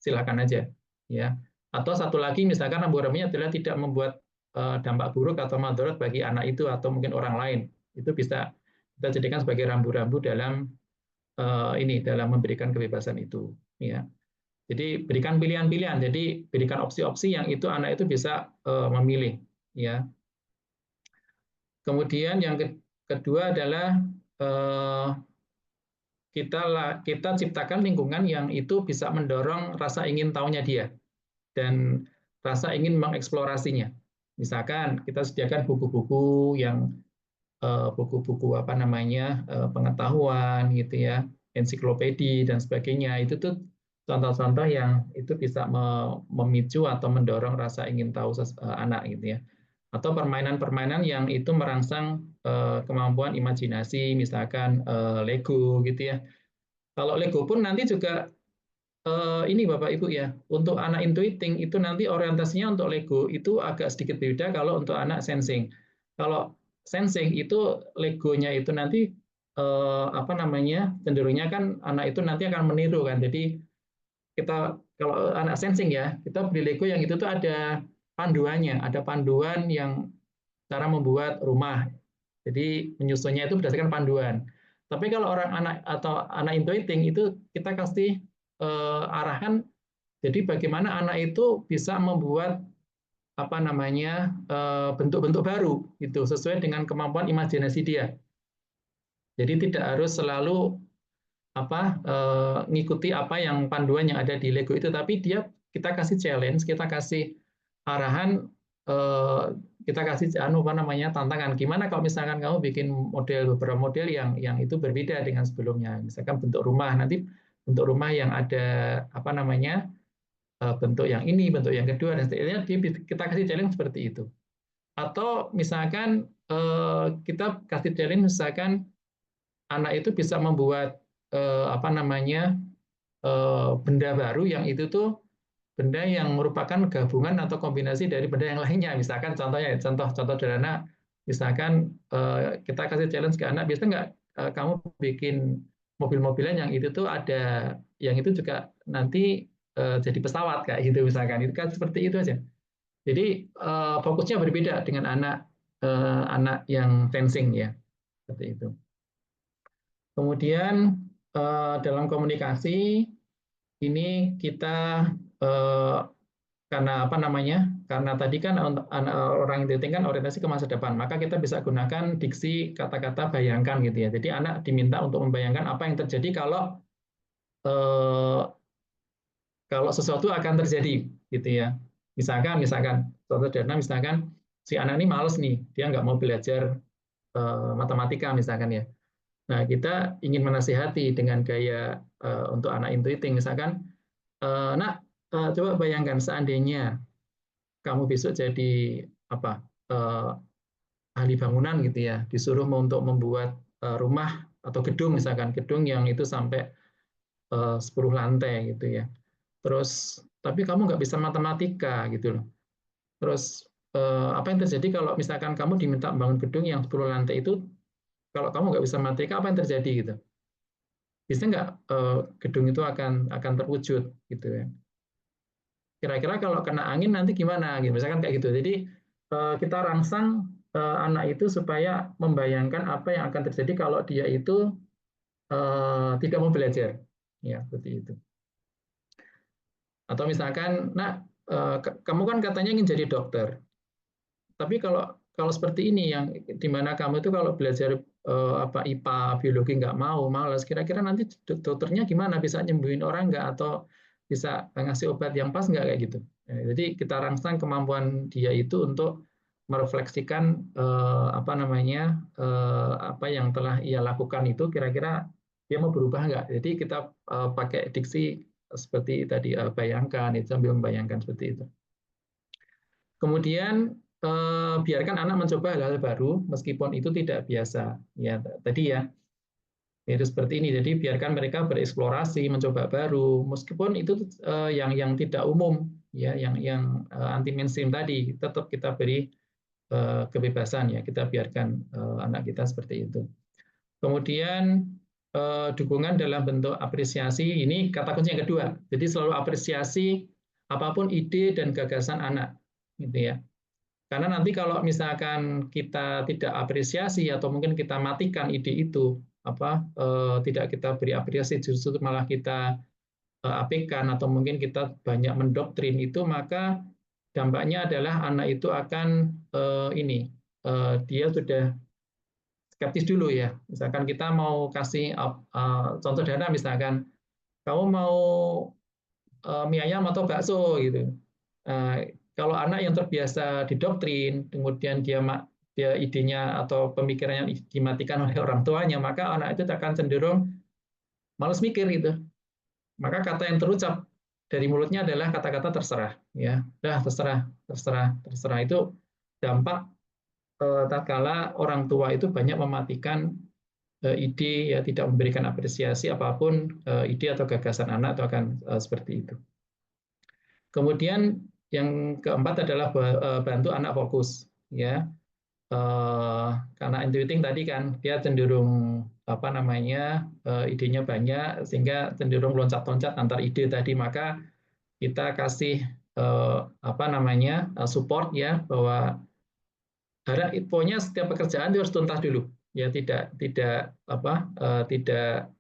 silakan aja, ya. Atau satu lagi misalkan rambu-rambunya adalah tidak membuat dampak buruk atau madharat bagi anak itu atau mungkin orang lain, itu bisa kita jadikan sebagai rambu-rambu dalam ini dalam memberikan kebebasan itu, ya. Jadi berikan pilihan-pilihan, jadi berikan opsi-opsi yang itu anak itu bisa memilih, ya. Kemudian yang kedua adalah kita ciptakan lingkungan yang itu bisa mendorong rasa ingin tahunya dia dan rasa ingin mengeksplorasinya. Misalkan kita sediakan buku-buku yang buku-buku apa namanya pengetahuan gitu ya, ensiklopedi dan sebagainya. Itu tuh contoh-contoh yang itu bisa memicu atau mendorong rasa ingin tahu anak gitu ya. Atau permainan-permainan yang itu merangsang kemampuan imajinasi, misalkan Lego gitu ya. Kalau Lego pun nanti juga ini Bapak Ibu ya, untuk anak intuiting itu nanti orientasinya untuk Lego itu agak sedikit beda kalau untuk anak sensing. Kalau sensing itu Legonya itu nanti apa namanya, cenderungnya kan anak itu nanti akan meniru kan. Jadi kita kalau anak sensing ya, kita beli Lego yang itu tuh ada panduannya, ada panduan yang cara membuat rumah. Jadi menyusunnya itu berdasarkan panduan. Tapi kalau orang anak atau anak intuiting itu kita kasih arahan, jadi bagaimana anak itu bisa membuat apa namanya bentuk-bentuk baru itu sesuai dengan kemampuan imajinasi dia. Jadi tidak harus selalu apa ngikuti apa yang panduan yang ada di Lego itu, tapi dia kita kasih challenge, kita kasih arahan, kita kasih apa namanya tantangan. Gimana kalau misalkan kamu bikin beberapa model yang itu berbeda dengan sebelumnya, misalkan bentuk rumah, nanti bentuk rumah yang ada apa namanya bentuk yang ini, bentuk yang kedua, dan seterusnya. Kita kasih challenge seperti itu. Atau misalkan kita kasih challenge, misalkan anak itu bisa membuat apa namanya benda baru yang itu tuh benda yang merupakan gabungan atau kombinasi dari benda yang lainnya. Misalkan contohnya, contoh sederhana, misalkan kita kasih challenge ke anak, biasanya nggak kamu bikin mobil-mobilan yang itu tuh ada, yang itu juga nanti jadi pesawat kayak gitu misalkan. Itu kan seperti itu aja. Jadi fokusnya berbeda dengan anak yang fencing ya, seperti itu. Kemudian dalam komunikasi ini kita karena apa namanya? Karena tadi kan orang intelligent kan orientasi ke masa depan, maka kita bisa gunakan diksi kata-kata bayangkan gitu ya. Jadi anak diminta untuk membayangkan apa yang terjadi eh, kalau sesuatu akan terjadi gitu ya. Misalkan contoh sederhana, misalkan si anak ini males nih, dia nggak mau belajar matematika misalkan ya. Nah, kita ingin menasihati dengan gaya untuk anak intuiting, misalkan, nak, coba bayangkan seandainya kamu besok jadi apa ahli bangunan gitu ya, disuruh untuk membuat rumah atau gedung misalkan, gedung yang itu sampai 10 lantai gitu ya. Terus, tapi kamu nggak bisa matematika gitu loh. Terus apa yang terjadi kalau misalkan kamu diminta membangun gedung yang 10 lantai itu, kalau kamu nggak bisa matematika, apa yang terjadi gitu? Bisa nggak gedung itu akan terwujud gitu ya. Kira-kira kalau kena angin nanti gimana gitu, misalkan kayak gitu. Jadi kita rangsang anak itu supaya membayangkan apa yang akan terjadi kalau dia itu tidak mau belajar, ya seperti itu. Atau misalkan, nah kamu kan katanya ingin jadi dokter, tapi kalau seperti ini yang dimana kamu itu kalau belajar apa IPA, biologi nggak mau, malas, kira-kira nanti dokternya gimana, bisa nyembuhin orang nggak atau bisa ngasih obat yang pas nggak kayak gitu. Jadi kita rangsang kemampuan dia itu untuk merefleksikan apa namanya apa yang telah ia lakukan itu kira-kira dia mau berubah nggak. Jadi kita pakai diksi seperti tadi bayangkan, itu sambil membayangkan seperti itu. Kemudian biarkan anak mencoba hal-hal baru meskipun itu tidak biasa. Ya tadi ya, itu seperti ini. Jadi biarkan mereka bereksplorasi, mencoba baru meskipun itu yang tidak umum, ya, yang anti mainstream tadi, tetap kita beri kebebasan ya, kita biarkan anak kita seperti itu. Kemudian dukungan dalam bentuk apresiasi, ini kata kunci yang kedua. Jadi selalu apresiasi apapun ide dan gagasan anak, gitu ya. Karena nanti kalau misalkan kita tidak apresiasi atau mungkin kita matikan ide itu, tidak kita beri apresiasi, justru malah kita abaikan atau mungkin kita banyak mendoktrin itu, maka dampaknya adalah anak itu akan dia sudah skeptis dulu ya. Misalkan kita mau kasih contoh dana, misalkan kamu mau mie ayam atau bakso gitu. Kalau anak yang terbiasa didoktrin, kemudian dia idenya atau pemikirannya dimatikan oleh orang tuanya, maka anak itu akan cenderung malas mikir gitu. Maka kata yang terucap dari mulutnya adalah kata-kata terserah, ya, dah terserah, terserah, terserah. Itu dampak tatkala orang tua itu banyak mematikan ide, ya tidak memberikan apresiasi apapun ide atau gagasan anak itu akan seperti itu. Kemudian yang keempat adalah bantu anak fokus, ya. Karena intuiting tadi kan dia cenderung apa namanya idenya banyak sehingga cenderung loncat-loncat antar ide tadi, maka kita kasih apa namanya support ya, bahwa pokoknya setiap pekerjaan itu harus tuntas dulu ya, tidak apa tidak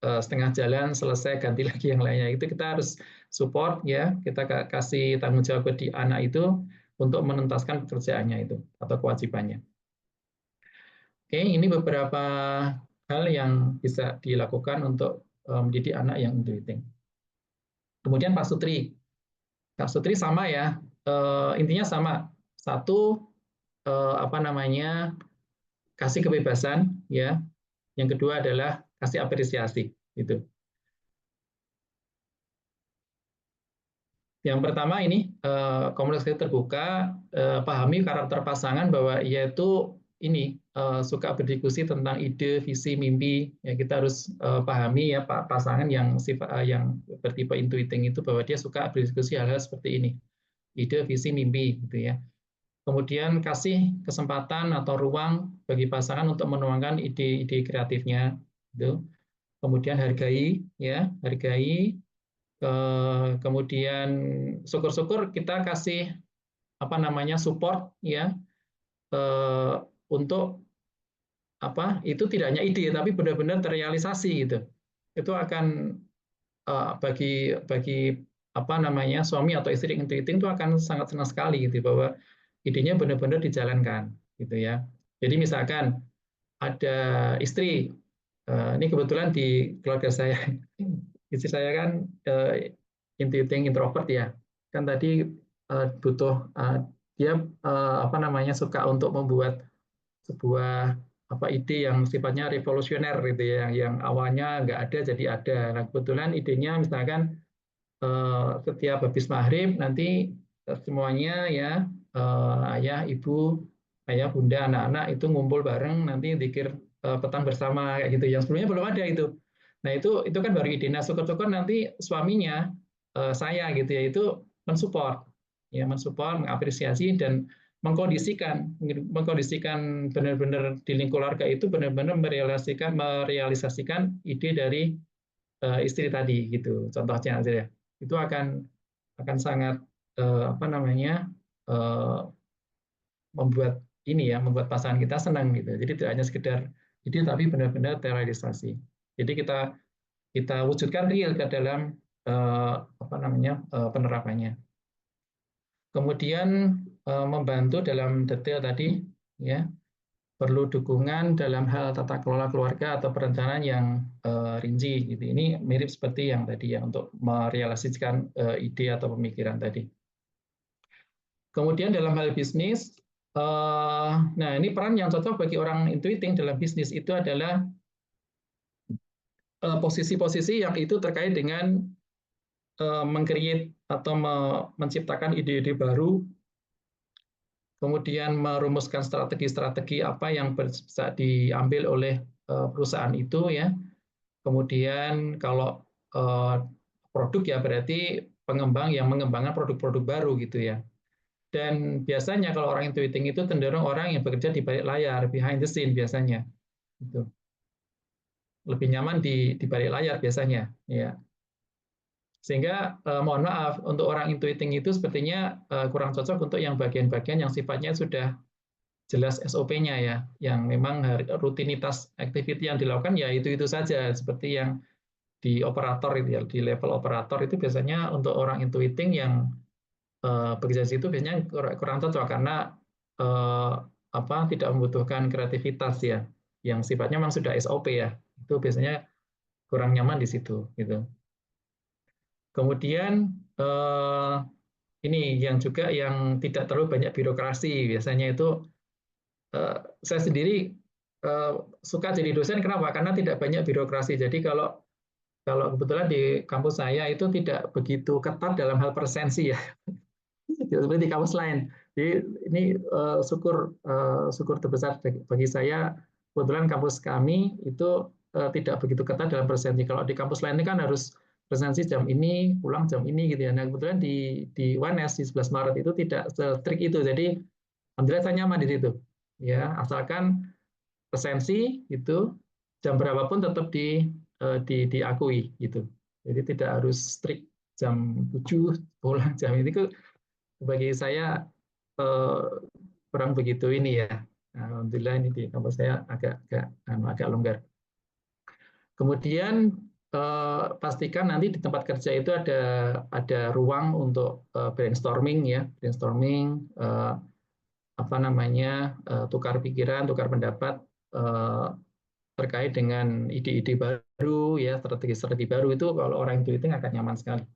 setengah jalan selesai ganti lagi yang lainnya. Itu kita harus support ya, kita kasih tanggung jawab di anak itu untuk menuntaskan pekerjaannya itu atau kewajibannya. Oke, ini beberapa hal yang bisa dilakukan untuk mendidik anak yang intuiting. Kemudian Pak Sutri, sama ya, intinya sama. Satu, apa namanya, kasih kebebasan ya. Yang kedua adalah kasih apresiasi gitu. Yang pertama ini komunikasi terbuka, pahami karakter pasangan bahwa ia itu ini suka berdiskusi tentang ide, visi, mimpi. Ya, kita harus pahami ya pasangan yang yang bertipe intuiting itu bahwa dia suka berdiskusi hal-hal seperti ini, ide, visi, mimpi gitu ya. Kemudian kasih kesempatan atau ruang bagi pasangan untuk menuangkan ide-ide kreatifnya gitu. Kemudian hargai ya, hargai. Kemudian syukur-syukur kita kasih apa namanya support ya, untuk apa itu tidak hanya ide tapi benar-benar terrealisasi gitu. Itu akan bagi apa namanya suami atau istri intuiting itu akan sangat senang sekali gitu bahwa idenya benar-benar dijalankan gitu ya. Jadi misalkan ada istri, ini kebetulan di keluarga saya, istri saya kan intuiting introvert ya, kan tadi butuh dia apa namanya suka untuk membuat sebuah apa ide yang sifatnya revolusioner gitu ya, yang awalnya nggak ada jadi ada. Nah, kebetulan idenya misalkan setiap habis maghrib nanti semuanya ya ayah, ibu, ayah, bunda, anak-anak itu ngumpul bareng nanti zikir petang bersama kayak gitu. Yang sebelumnya belum ada itu. Nah itu kan baru ide. Nah syukur-syukur nanti suaminya saya gitu ya itu mensupport, ya mensupport, mengapresiasi dan mengkondisikan benar-benar di lingkungan keluarga itu benar-benar merealisasikan ide dari istri tadi gitu. Contohnya aja ya. Itu akan sangat apa namanya membuat ini ya, membuat pasangan kita senang gitu. Jadi tidak hanya sekedar ide tapi benar-benar terrealisasi. Jadi kita wujudkan real ke dalam apa namanya penerapannya. Kemudian membantu dalam detail tadi ya, perlu dukungan dalam hal tata kelola keluarga atau perencanaan yang rinci gitu. Ini mirip seperti yang tadi ya untuk merealisasikan ide atau pemikiran tadi. Kemudian dalam hal bisnis, nah ini peran yang cocok bagi orang intuiting dalam bisnis itu adalah posisi-posisi yang itu terkait dengan meng-create atau menciptakan ide-ide baru, kemudian merumuskan strategi-strategi apa yang bisa diambil oleh perusahaan itu ya. Kemudian kalau produk ya berarti pengembang yang mengembangkan produk-produk baru gitu ya. Dan biasanya kalau orang intuiting itu cenderung orang yang bekerja di balik layar, behind the scene biasanya. Gitu. Lebih nyaman di balik layar biasanya. Ya. Sehingga mohon maaf untuk orang intuiting itu sepertinya kurang cocok untuk yang bagian-bagian yang sifatnya sudah jelas SOP-nya ya, yang memang rutinitas activity yang dilakukan ya itu saja, seperti yang di operator itu ya, di level operator itu biasanya untuk orang intuiting yang bekerja di situ biasanya kurang cocok karena apa tidak membutuhkan kreativitas ya, yang sifatnya memang sudah SOP ya, itu biasanya kurang nyaman di situ gitu. Kemudian ini yang juga yang tidak terlalu banyak birokrasi, biasanya itu saya sendiri suka jadi dosen kenapa? Karena tidak banyak birokrasi. Jadi kalau kebetulan di kampus saya itu tidak begitu ketat dalam hal presensi ya, seperti di kampus lain. Jadi ini syukur terbesar bagi saya kebetulan kampus kami itu tidak begitu ketat dalam presensi. Kalau di kampus lain ini kan harus presensi jam ini, pulang jam ini gitu ya. Nah, kebetulan di UNS di 11 Maret itu tidak se-strict itu. Jadi alhamdulillah saya nyaman di situ. Ya, asalkan presensi itu jam berapapun tetap diakui gitu. Jadi tidak harus strict jam 7 pulang jam ini, bagi saya eh, kurang begitu ini ya. Alhamdulillah ini di kampus saya agak longgar. Kemudian pastikan nanti di tempat kerja itu ada ruang untuk brainstorming ya, brainstorming apa namanya, tukar pikiran, tukar pendapat terkait dengan ide-ide baru ya, strategi-strategi baru. Itu kalau orang intuiting akan nyaman sekali.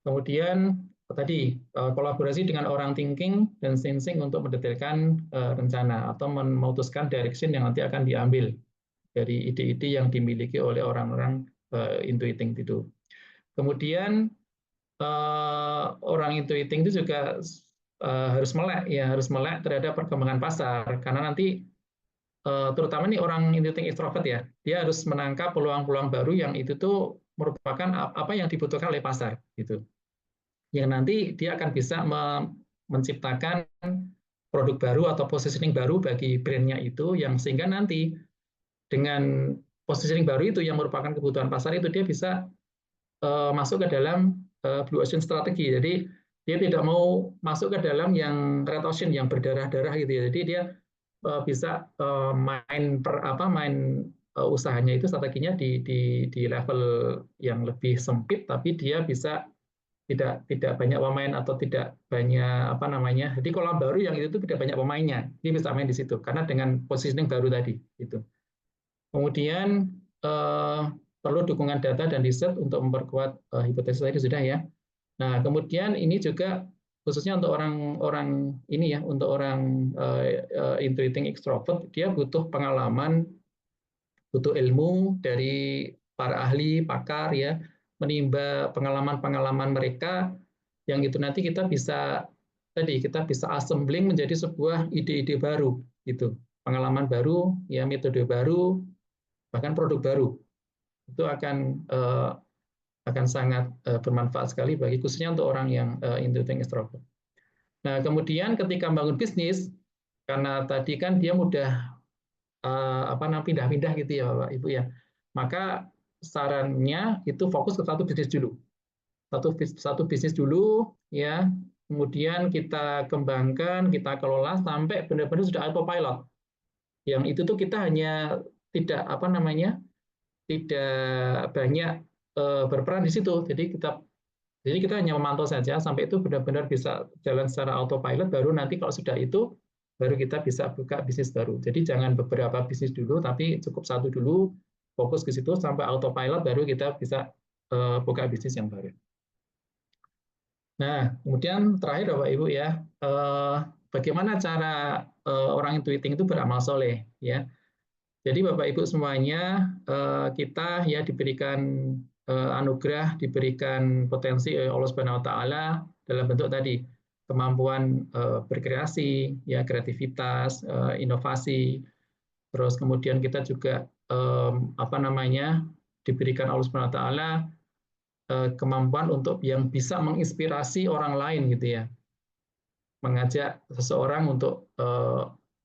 Kemudian tadi kolaborasi dengan orang thinking dan sensing untuk mendetailkan rencana atau memutuskan direction yang nanti akan diambil dari ide-ide yang dimiliki oleh orang-orang intuiting itu. Kemudian orang intuiting itu juga harus melek ya, harus melek terhadap perkembangan pasar, karena nanti terutama nih orang intuiting extrovert ya, dia harus menangkap peluang-peluang baru yang itu tuh merupakan apa yang dibutuhkan oleh pasar gitu. Yang nanti dia akan bisa menciptakan produk baru atau positioning baru bagi brandnya itu, yang sehingga nanti dengan positioning baru itu yang merupakan kebutuhan pasar itu dia bisa masuk ke dalam blue ocean strategi. Jadi dia tidak mau masuk ke dalam yang red ocean yang berdarah-darah gitu ya. Jadi dia bisa main usahanya itu strateginya di level yang lebih sempit, tapi dia bisa tidak banyak pemain atau tidak banyak apa namanya. Jadi kolam baru yang itu tidak banyak pemainnya, dia bisa main di situ karena dengan positioning baru tadi gitu. Kemudian eh, perlu dukungan data dan riset untuk memperkuat hipotesis tadi sudah ya. Nah, kemudian ini juga khususnya untuk orang-orang ini ya, untuk orang intuiting extrovert, dia butuh pengalaman, butuh ilmu dari para ahli, pakar ya, menimba pengalaman-pengalaman mereka yang itu nanti kita bisa assembling menjadi sebuah ide-ide baru gitu. Pengalaman baru, ya metode baru, bahkan produk baru. Itu akan sangat bermanfaat sekali bagi khususnya untuk orang yang intuiting extrovert. Nah, kemudian ketika membangun bisnis, karena tadi kan dia mudah apa namanya pindah-pindah gitu ya Bapak Ibu ya. Maka sarannya itu fokus ke satu bisnis dulu. Satu bisnis dulu ya. Kemudian kita kembangkan, kita kelola sampai benar-benar sudah autopilot. Yang itu tuh kita hanya tidak apa namanya? Tidak banyak berperan di situ. Jadi kita hanya memantau saja sampai itu benar-benar bisa jalan secara autopilot, baru nanti kalau sudah itu baru kita bisa buka bisnis baru. Jadi jangan beberapa bisnis dulu, tapi cukup satu dulu, fokus ke situ sampai autopilot, baru kita bisa buka bisnis yang baru. Nah, kemudian terakhir Bapak Ibu ya, bagaimana cara orang intuiting itu beramal soleh ya. Jadi Bapak Ibu semuanya kita ya diberikan anugerah, diberikan potensi oleh Allah Subhanahu wa taala dalam bentuk tadi kemampuan berkreasi, ya kreativitas, inovasi. Terus kemudian kita juga apa namanya diberikan Allah Subhanahu wa taala kemampuan untuk yang bisa menginspirasi orang lain gitu ya. Mengajak seseorang untuk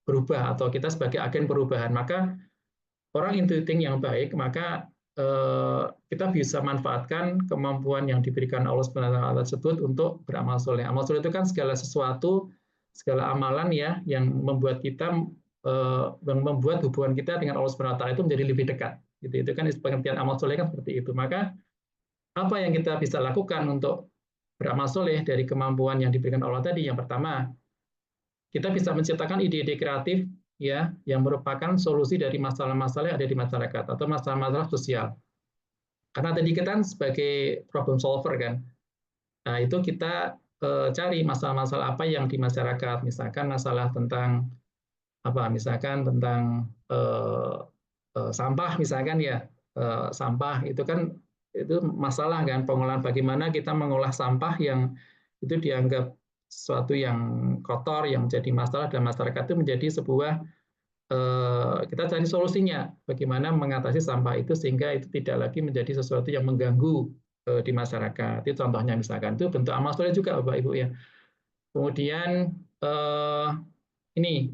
berubah atau kita sebagai agen perubahan. Maka orang intuiting yang baik, maka kita bisa manfaatkan kemampuan yang diberikan Allah SWT tersebut untuk beramal soleh. Amal soleh itu kan segala sesuatu, segala amalan ya yang membuat kita yang membuat hubungan kita dengan Allah SWT itu menjadi lebih dekat. Gitu. Itu kan pengertian amal soleh kan seperti itu. Maka apa yang kita bisa lakukan untuk beramal soleh dari kemampuan yang diberikan Allah tadi? Yang pertama, kita bisa menciptakan ide-ide kreatif ya yang merupakan solusi dari masalah-masalah yang ada di masyarakat atau masalah-masalah sosial. Karena tadi kita kan sebagai problem solver kan. Nah, itu kita cari masalah-masalah apa yang di masyarakat, misalkan masalah tentang apa? Misalkan tentang sampah misalkan ya. Sampah itu kan itu masalah kan, pengolahan bagaimana kita mengolah sampah yang itu dianggap sesuatu yang kotor yang menjadi masalah dalam masyarakat itu menjadi sebuah kita cari solusinya, bagaimana mengatasi sampah itu sehingga itu tidak lagi menjadi sesuatu yang mengganggu di masyarakat. Itu contohnya misalkan itu bentuk amal soleh juga, Bapak Ibu ya. Kemudian ini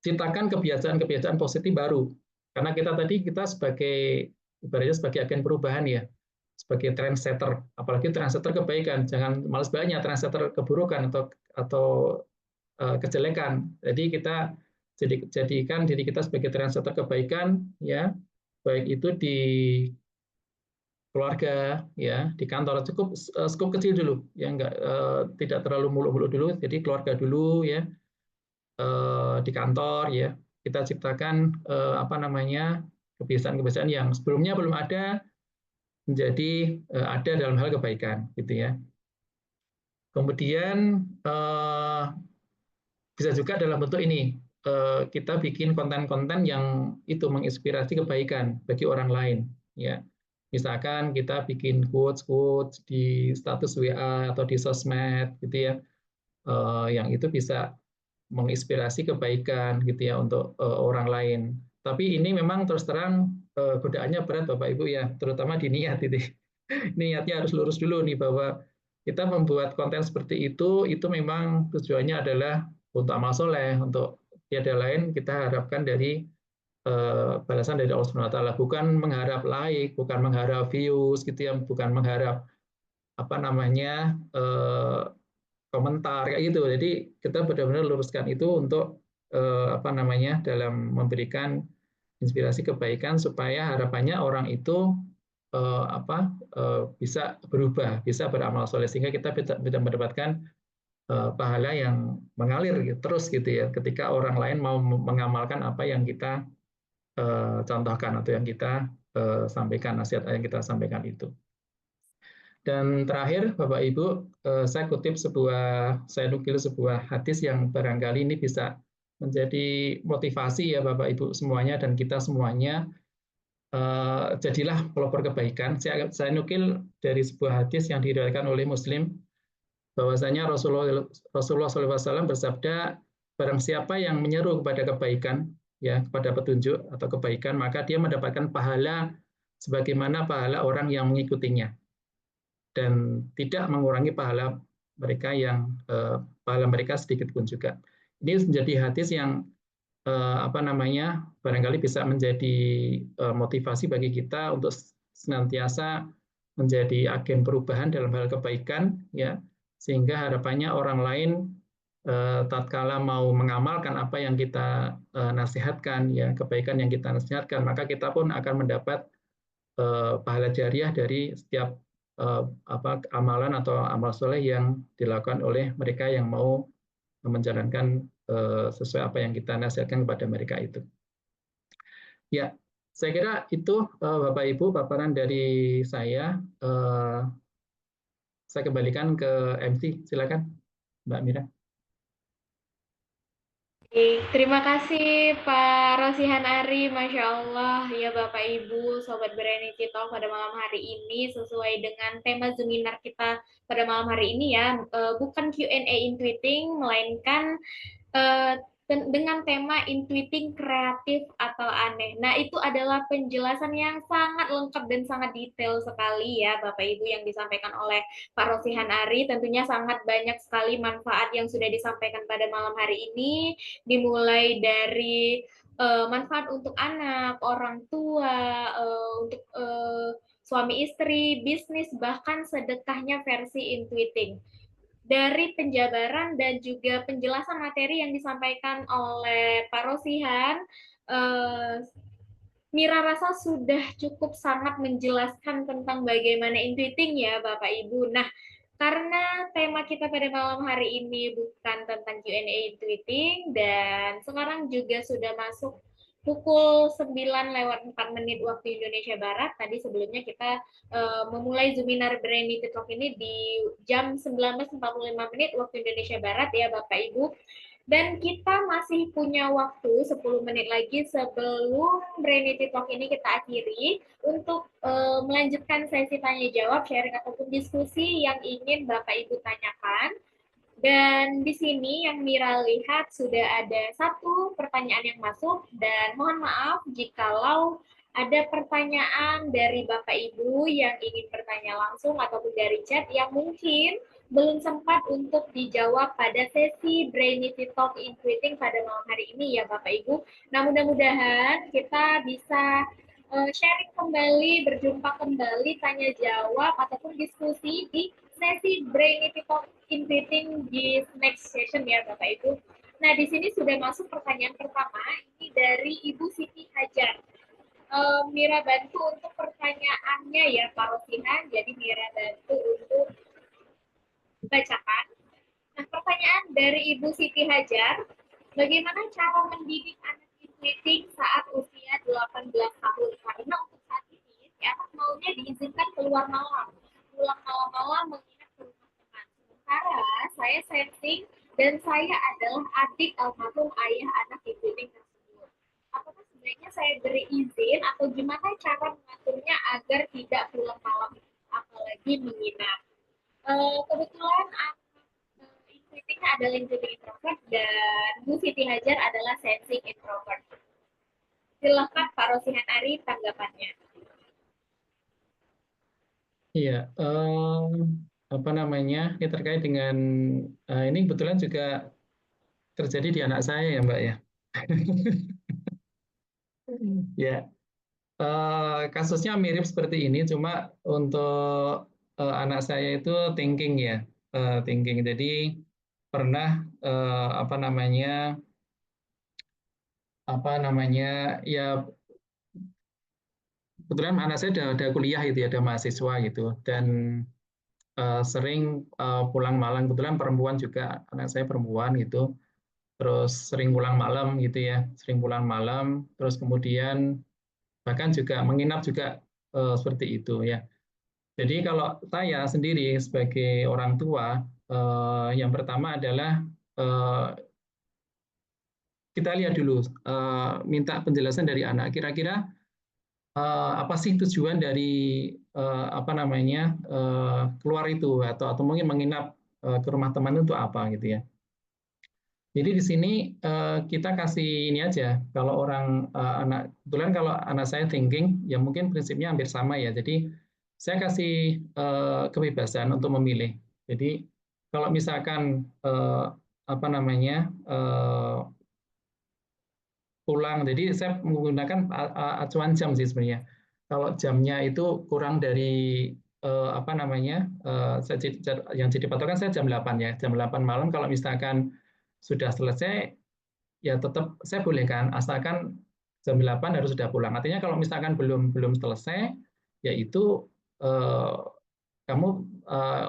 ciptakan kebiasaan-kebiasaan positif baru. Karena kita sebagai ibaratnya sebagai agen perubahan ya, sebagai trendsetter, apalagi trendsetter kebaikan, jangan malas banyak trendsetter keburukan atau kejelekan. Jadi kita jadikan diri kita sebagai trendsetter kebaikan ya, baik itu di keluarga ya, di kantor cukup skop kecil dulu ya, enggak tidak terlalu muluk-muluk dulu, jadi keluarga dulu ya, di kantor ya, kita ciptakan apa namanya kebiasaan-kebiasaan yang sebelumnya belum ada menjadi ada dalam hal kebaikan gitu ya. Kemudian bisa juga dalam bentuk ini, kita bikin konten-konten yang itu menginspirasi kebaikan bagi orang lain ya. Misalkan kita bikin quotes-quotes di status WA atau di sosmed gitu ya, yang itu bisa menginspirasi kebaikan gitu ya untuk orang lain. Tapi ini memang terus terang godaannya berat Bapak Ibu ya, terutama di niat itu. Niatnya harus lurus dulu nih bahwa kita membuat konten seperti itu memang tujuannya adalah untuk amal soleh, untuk tiada lain kita harapkan dari balasan dari Allah Subhanahu Wa Taala, bukan mengharap like, bukan mengharap views gitu ya, bukan mengharap apa namanya komentar kayak gitu. Jadi kita benar-benar luruskan itu untuk apa namanya dalam memberikan inspirasi kebaikan supaya harapannya orang itu apa bisa berubah, bisa beramal soleh sehingga kita bisa mendapatkan pahala yang mengalir gitu, terus gitu ya ketika orang lain mau mengamalkan apa yang kita contohkan atau yang kita sampaikan, nasihat yang kita sampaikan itu. Dan terakhir, Bapak Ibu, saya nukil sebuah hadis yang barangkali ini bisa menjadi motivasi ya Bapak Ibu semuanya dan kita semuanya. Jadilah pelopor kebaikan. Saya nukil dari sebuah hadis yang diriwayatkan oleh Muslim, bahwasanya Rasulullah SAW bersabda, barang siapa yang menyeru kepada kebaikan, ya kepada petunjuk atau kebaikan, maka dia mendapatkan pahala sebagaimana pahala orang yang mengikutinya dan tidak mengurangi pahala mereka pahala mereka sedikit pun juga. Ini menjadi hadis yang apa namanya barangkali bisa menjadi motivasi bagi kita untuk senantiasa menjadi agen perubahan dalam hal kebaikan ya, sehingga harapannya orang lain tatkala mau mengamalkan apa yang kita nasihatkan ya, kebaikan yang kita nasihatkan, maka kita pun akan mendapat pahala jariah dari setiap apa amalan atau amal soleh yang dilakukan oleh mereka yang mau menjalankan sesuai apa yang kita nasihatkan kepada mereka itu. Ya, saya kira itu Bapak Ibu paparan dari saya. Saya kembalikan ke MC, silakan Mbak Mira. Terima kasih Pak Rosihan Ari, Masya Allah ya Bapak Ibu, Sobat Berenity Talk pada malam hari ini sesuai dengan tema Zoominar kita pada malam hari ini ya, bukan Q&A in tweeting, melainkan dengan tema intuiting kreatif atau aneh. Nah, itu adalah penjelasan yang sangat lengkap dan sangat detail sekali ya Bapak Ibu yang disampaikan oleh Pak Rosihan Ari. Tentunya sangat banyak sekali manfaat yang sudah disampaikan pada malam hari ini, dimulai dari manfaat untuk anak, orang tua, untuk suami istri, bisnis, bahkan sedekahnya versi intuiting. Dari penjabaran dan juga penjelasan materi yang disampaikan oleh Pak Rosihan, Mira rasa sudah cukup sangat menjelaskan tentang bagaimana intuiting ya Bapak Ibu. Nah, karena tema kita pada malam hari ini bukan tentang Q&A intuiting dan sekarang juga sudah masuk pukul 9:04 waktu Indonesia Barat. Tadi sebelumnya kita memulai Zoominar Berenity Talk ini di jam 19:45 waktu Indonesia Barat ya Bapak Ibu. Dan kita masih punya waktu 10 menit lagi sebelum Berenity Talk ini kita akhiri untuk melanjutkan sesi tanya jawab, sharing ataupun diskusi yang ingin Bapak Ibu tanyakan. Dan di sini yang Mira lihat sudah ada satu pertanyaan yang masuk dan mohon maaf jikalau ada pertanyaan dari Bapak Ibu yang ingin bertanya langsung ataupun dari chat yang mungkin belum sempat untuk dijawab pada sesi Brainity Talk in Tweeting pada malam hari ini ya Bapak Ibu. Nah mudah-mudahan kita bisa sharing kembali, berjumpa kembali, tanya jawab ataupun diskusi di sesi Brainity Talk in Meeting di next session ya Bapak Ibu. Nah di sini sudah masuk pertanyaan pertama, ini dari Ibu Siti Hajar. Mira bantu untuk pertanyaannya ya Pak Rosihan, jadi Mira bantu untuk bacakan. Nah pertanyaan dari Ibu Siti Hajar, bagaimana cara mendidik anak intuiting saat usia 18 tahun? Karena untuk saat ini, si anak maunya diizinkan keluar malam, pulang malam-malam menginap ke rumah teman. Sementara saya sensing dan saya adalah adik almarhum ayah anak intuiting tersebut. Apakah sebaiknya saya beri izin atau gimana cara mengaturnya agar tidak pulang malam, apalagi menginap? Kebetulan intuitifnya adalah intuitif introvert dan Bu Siti Hajar adalah sensing introvert. Silakan Pak Rosihan Ari tanggapannya. Iya, apa namanya? Ya terkait dengan ini kebetulan juga terjadi di anak saya ya, Mbak ya. Ya, kasusnya mirip seperti ini, cuma untuk anak saya itu thinking ya, thinking. Jadi pernah apa namanya ya kebetulan anak saya ada kuliah itu ya, ada mahasiswa gitu, dan sering pulang malam. Kebetulan perempuan juga, anak saya perempuan gitu, terus sering pulang malam gitu ya, sering pulang malam, terus kemudian bahkan juga menginap juga seperti itu ya. Jadi kalau saya sendiri sebagai orang tua, yang pertama adalah eh, kita lihat dulu, minta penjelasan dari anak. Kira-kira apa sih tujuan dari apa namanya keluar itu atau mungkin menginap ke rumah teman itu apa gitu ya. Jadi di sini kita kasih ini aja. Kalau orang anak kebetulan kalau anak saya thinking, ya mungkin prinsipnya hampir sama ya. Jadi saya kasih kebebasan untuk memilih. Jadi kalau misalkan apa namanya pulang, jadi saya menggunakan acuan jam sih sebenarnya. Kalau jamnya itu kurang dari apa namanya yang jadi patokan saya jam 8 ya, jam 8 malam. Kalau misalkan sudah selesai ya tetap saya bolehkan asalkan jam 8 harus sudah pulang. Artinya kalau misalkan belum belum selesai yaitu eh, kamu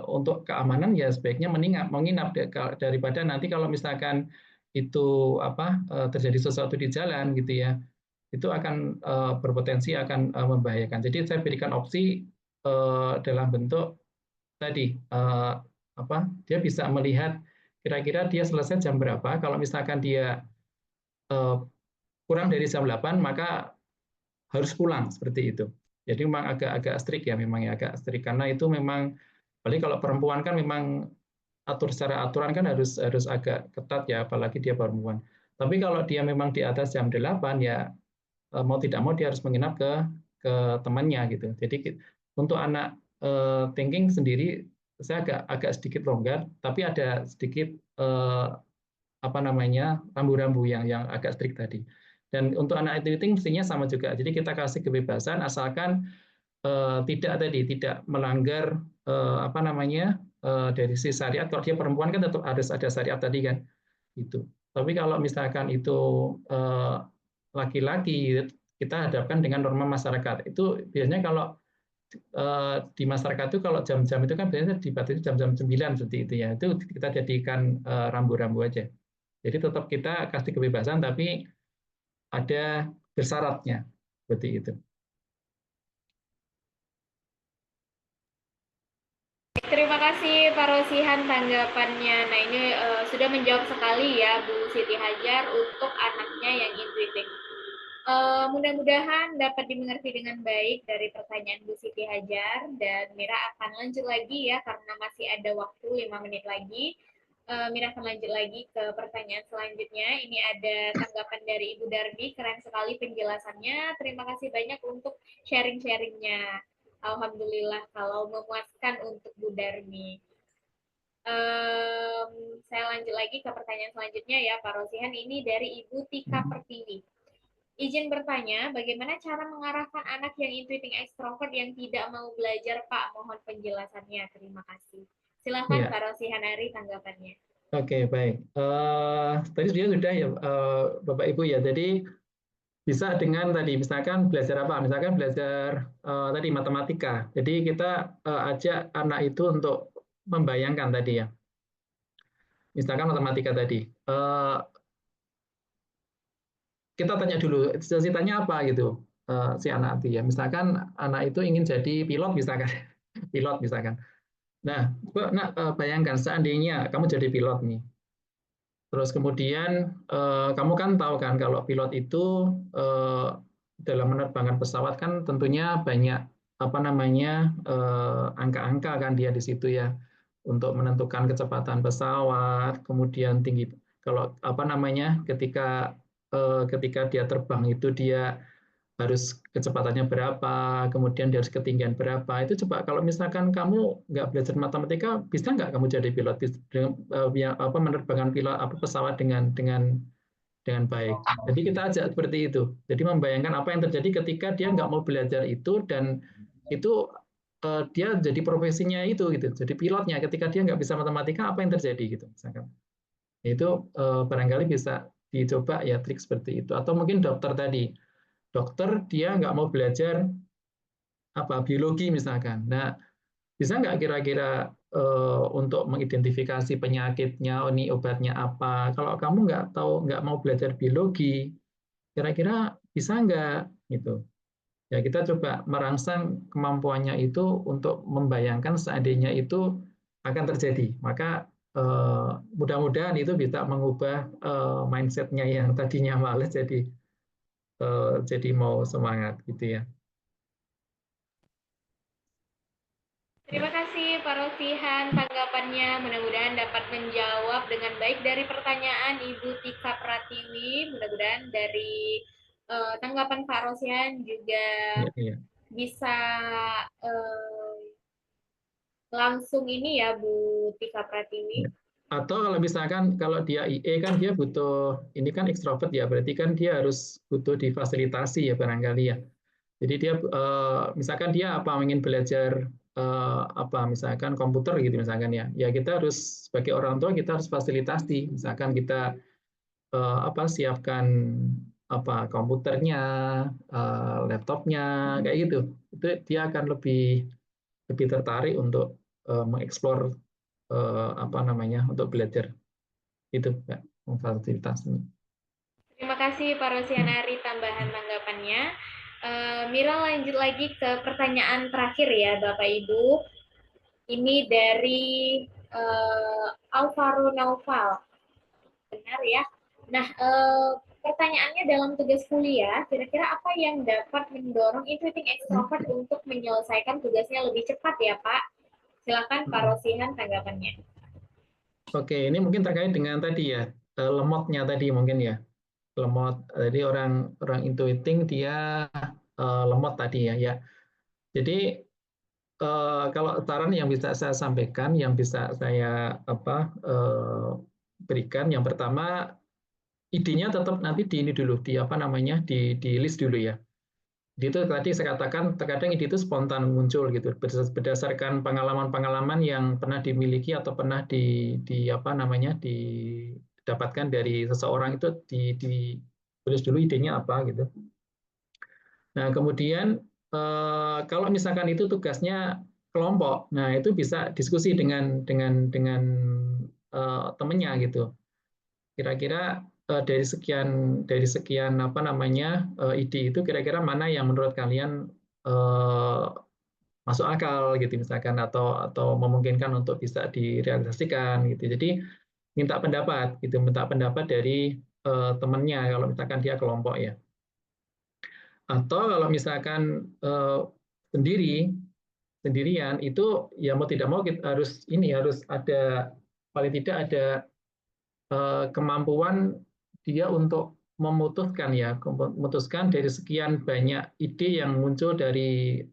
untuk keamanan ya sebaiknya menginap daripada nanti kalau misalkan itu apa terjadi sesuatu di jalan gitu ya. Itu akan berpotensi akan membahayakan. Jadi saya berikan opsi dalam bentuk tadi apa dia bisa melihat kira-kira dia selesai jam berapa. Kalau misalkan dia eh, kurang dari jam 8 maka harus pulang seperti itu. Jadi memang agak-agak strict ya, memang ya agak strict karena itu memang apalagi kalau perempuan kan memang secara aturan kan harus harus agak ketat ya, apalagi dia perempuan. Tapi kalau dia memang di atas jam 8 ya mau tidak mau dia harus menginap ke temannya gitu. Jadi untuk anak thinking sendiri saya agak sedikit longgar, tapi ada sedikit apa namanya rambu-rambu yang agak strict tadi. Dan untuk anak editing mestinya sama juga. Jadi kita kasih kebebasan asalkan tidak melanggar apa namanya dari si syariat. Kalau dia perempuan kan tetap harus ada syariat tadi kan. Itu. Tapi kalau misalkan itu laki-laki kita hadapkan dengan norma masyarakat. Itu biasanya kalau di masyarakat itu kalau jam-jam itu kan biasanya dibatasi jam-jam 9 seperti itu ya. Itu kita jadikan rambu-rambu aja. Jadi tetap kita kasih kebebasan tapi ada bersyaratnya seperti itu. Terima kasih Pak Rosihan tanggapannya. Nah ini sudah menjawab sekali ya Bu Siti Hajar untuk anaknya yang intuitif. Mudah-mudahan dapat dimengerti dengan baik dari pertanyaan Bu Siti Hajar dan Mira akan lanjut lagi ya karena masih ada waktu 5 menit lagi. Mira akan lanjut lagi ke pertanyaan selanjutnya. Ini ada tanggapan dari Ibu Darmi, keren sekali penjelasannya. Terima kasih banyak untuk sharing-sharingnya. Alhamdulillah kalau memuaskan untuk Bu Darmi. Saya lanjut lagi ke pertanyaan selanjutnya ya Pak Rosihan. Ini dari Ibu Tika Pertiwi. Izin bertanya, bagaimana cara mengarahkan anak yang intuiting extrovert yang tidak mau belajar, Pak? Mohon penjelasannya. Terima kasih. Silakan Ya, Pak Rosihanari tanggapannya. oke, baik. Tadi dia sudah ya, Bapak Ibu ya. Jadi bisa dengan tadi, misalkan belajar apa? Misalkan belajar tadi matematika. Jadi kita ajak anak itu untuk membayangkan tadi ya. Misalkan matematika tadi. Kita tanya dulu, cita-citanya apa gitu si anak itu ya. Misalkan anak itu ingin jadi pilot misalkan, pilot misalkan. Nah, bayangkan seandainya kamu jadi pilot nih. Terus kemudian kamu kan tahu kan kalau pilot itu dalam menerbangkan pesawat kan tentunya banyak apa namanya angka-angka kan dia di situ ya untuk menentukan kecepatan pesawat, kemudian tinggi kalau apa namanya ketika dia terbang itu dia harus kecepatannya berapa, kemudian dia harus ketinggian berapa. Itu coba kalau misalkan kamu nggak belajar matematika, bisa nggak kamu jadi pilot apa menerbangkan pilot apa pesawat dengan baik. Jadi kita ajak seperti itu. Jadi membayangkan apa yang terjadi ketika dia nggak mau belajar itu dan itu dia jadi profesinya itu gitu. Jadi pilotnya ketika dia nggak bisa matematika apa yang terjadi gitu misalkan. Itu barangkali bisa dicoba ya trik seperti itu. Atau mungkin dokter tadi dokter dia nggak mau belajar apa biologi misalkan. Nah, bisa nggak kira-kira untuk mengidentifikasi penyakitnya, oh, ini obatnya apa? Kalau kamu nggak tahu, nggak mau belajar biologi, kira-kira bisa nggak gitu? Ya kita coba merangsang kemampuannya itu untuk membayangkan seandainya itu akan terjadi. Maka mudah-mudahan itu bisa mengubah mindsetnya yang tadinya males jadi mau semangat gitu ya. Terima kasih Pak Rosihan tanggapannya. Mudah-mudahan dapat menjawab dengan baik dari pertanyaan Ibu Tika Pratiwi. Mudah-mudahan dari tanggapan Pak Rosihan juga Ya, ya. bisa uh, langsung ini ya Bu Tika Pratiwi. Ya. Atau kalau misalkan kalau dia IE kan dia butuh ini kan ekstrovert ya, berarti kan dia harus butuh difasilitasi ya barangkali ya. Jadi dia misalkan dia apa ingin belajar apa misalkan komputer gitu misalkan ya. Ya kita harus sebagai orang tua kita harus fasilitasi. Misalkan kita apa siapkan apa komputernya, laptopnya kayak gitu. Itu dia akan lebih lebih tertarik untuk mengeksplor apa namanya untuk belajar itu Mbak, memfasilitasi. Terima kasih Pak Rosianari tambahan tanggapannya. Mira lanjut lagi ke pertanyaan terakhir ya Bapak Ibu. Ini dari Alvaro Naufal. Benar ya. Nah, pertanyaannya dalam tugas kuliah, kira-kira apa yang dapat mendorong intuiting extrovert untuk menyelesaikan tugasnya lebih cepat ya Pak? Silakan Pak Rosihan tanggapannya. Oke, ini mungkin terkait dengan tadi ya lemotnya tadi mungkin ya lemot. Jadi orang orang intuiting dia lemot tadi ya ya. Jadi kalau saran yang bisa saya sampaikan, yang bisa saya apa berikan, yang pertama idenya tetap nanti di ini dulu di apa namanya di list dulu ya. Jadi itu tadi saya katakan terkadang ide itu spontan muncul gitu berdasarkan pengalaman-pengalaman yang pernah dimiliki atau pernah di apa namanya didapatkan dari seseorang itu tulis dulu idenya apa gitu. Nah kemudian kalau misalkan itu tugasnya kelompok, nah itu bisa diskusi dengan temennya gitu. Kira-kira dari sekian apa namanya ide itu kira-kira mana yang menurut kalian masuk akal gitu misalkan atau memungkinkan untuk bisa direalisasikan gitu. Jadi minta pendapat dari temannya kalau misalkan dia kelompok ya. Atau kalau misalkan sendirian itu ya mau tidak mau kita harus ada paling tidak ada kemampuan dia untuk memutuskan dari sekian banyak ide yang muncul dari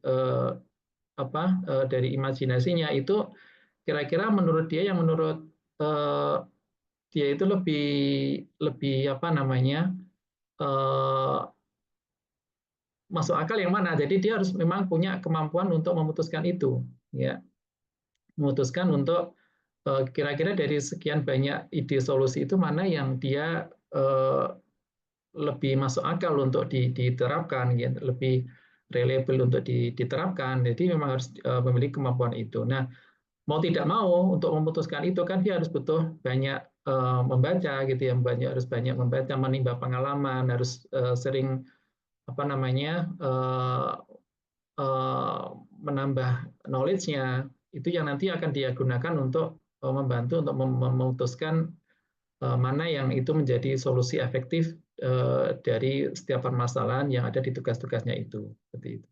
dari imajinasinya itu kira-kira menurut dia yang menurut dia itu lebih lebih apa namanya masuk akal yang mana. Jadi dia harus memang punya kemampuan untuk memutuskan itu, ya, memutuskan untuk kira-kira dari sekian banyak ide solusi itu mana yang dia lebih masuk akal untuk diterapkan, ya, lebih reliable untuk diterapkan. Jadi memang harus memiliki kemampuan itu. Nah, mau tidak mau untuk memutuskan itu kan dia harus butuh banyak membaca gitu ya, harus banyak membaca, menimba pengalaman, harus sering apa namanya menambah knowledge-nya, itu yang nanti akan dia gunakan untuk membantu untuk memutuskan mana yang itu menjadi solusi efektif dari setiap permasalahan yang ada di tugas-tugasnya itu. Seperti itu.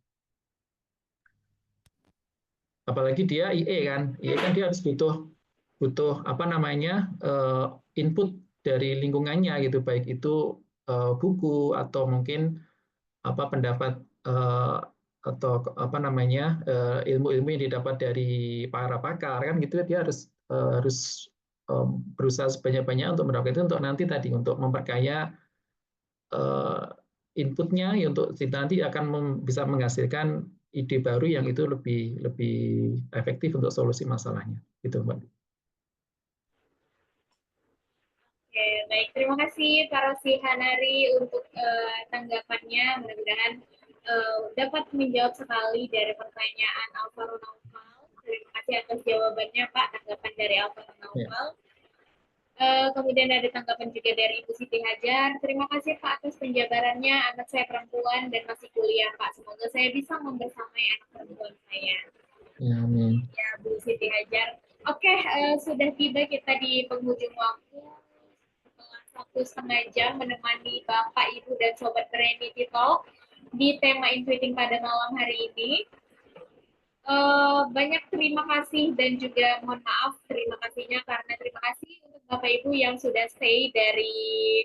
Apalagi dia IE kan dia harus butuh apa namanya input dari lingkungannya gitu, baik itu buku atau mungkin apa pendapat atau apa namanya ilmu-ilmu yang didapat dari para pakar kan gitu, dia harus berusaha sebanyak-banyak untuk mendapatkan itu, untuk nanti tadi untuk memperkaya inputnya ya, untuk nanti akan bisa menghasilkan ide baru yang itu lebih lebih efektif untuk solusi masalahnya gitu Mbak. Oke, baik. Terima kasih Pak Rosi Hanari untuk tanggapannya. Mudah-mudahan dapat menjawab sekali dari pertanyaan Alvaro Naufal. Terima kasih atas jawabannya Pak, tanggapan dari Alvaro Naufal. Ya. Kemudian ada tanggapan juga dari Ibu Siti Hajar. Terima kasih Pak atas penjabarannya. Anak saya perempuan dan masih kuliah Pak. Semoga saya bisa membersamai anak perempuan saya. Ya, amin. Ya, Bu Siti Hajar. Oke, sudah tiba kita di penghujung waktu. Setelah 1,5 jam menemani Bapak, Ibu, dan Sobat Berenity Talk di tema Intuiting pada malam hari ini. Banyak terima kasih dan juga mohon maaf terima kasihnya karena terima kasih untuk Bapak Ibu yang sudah stay dari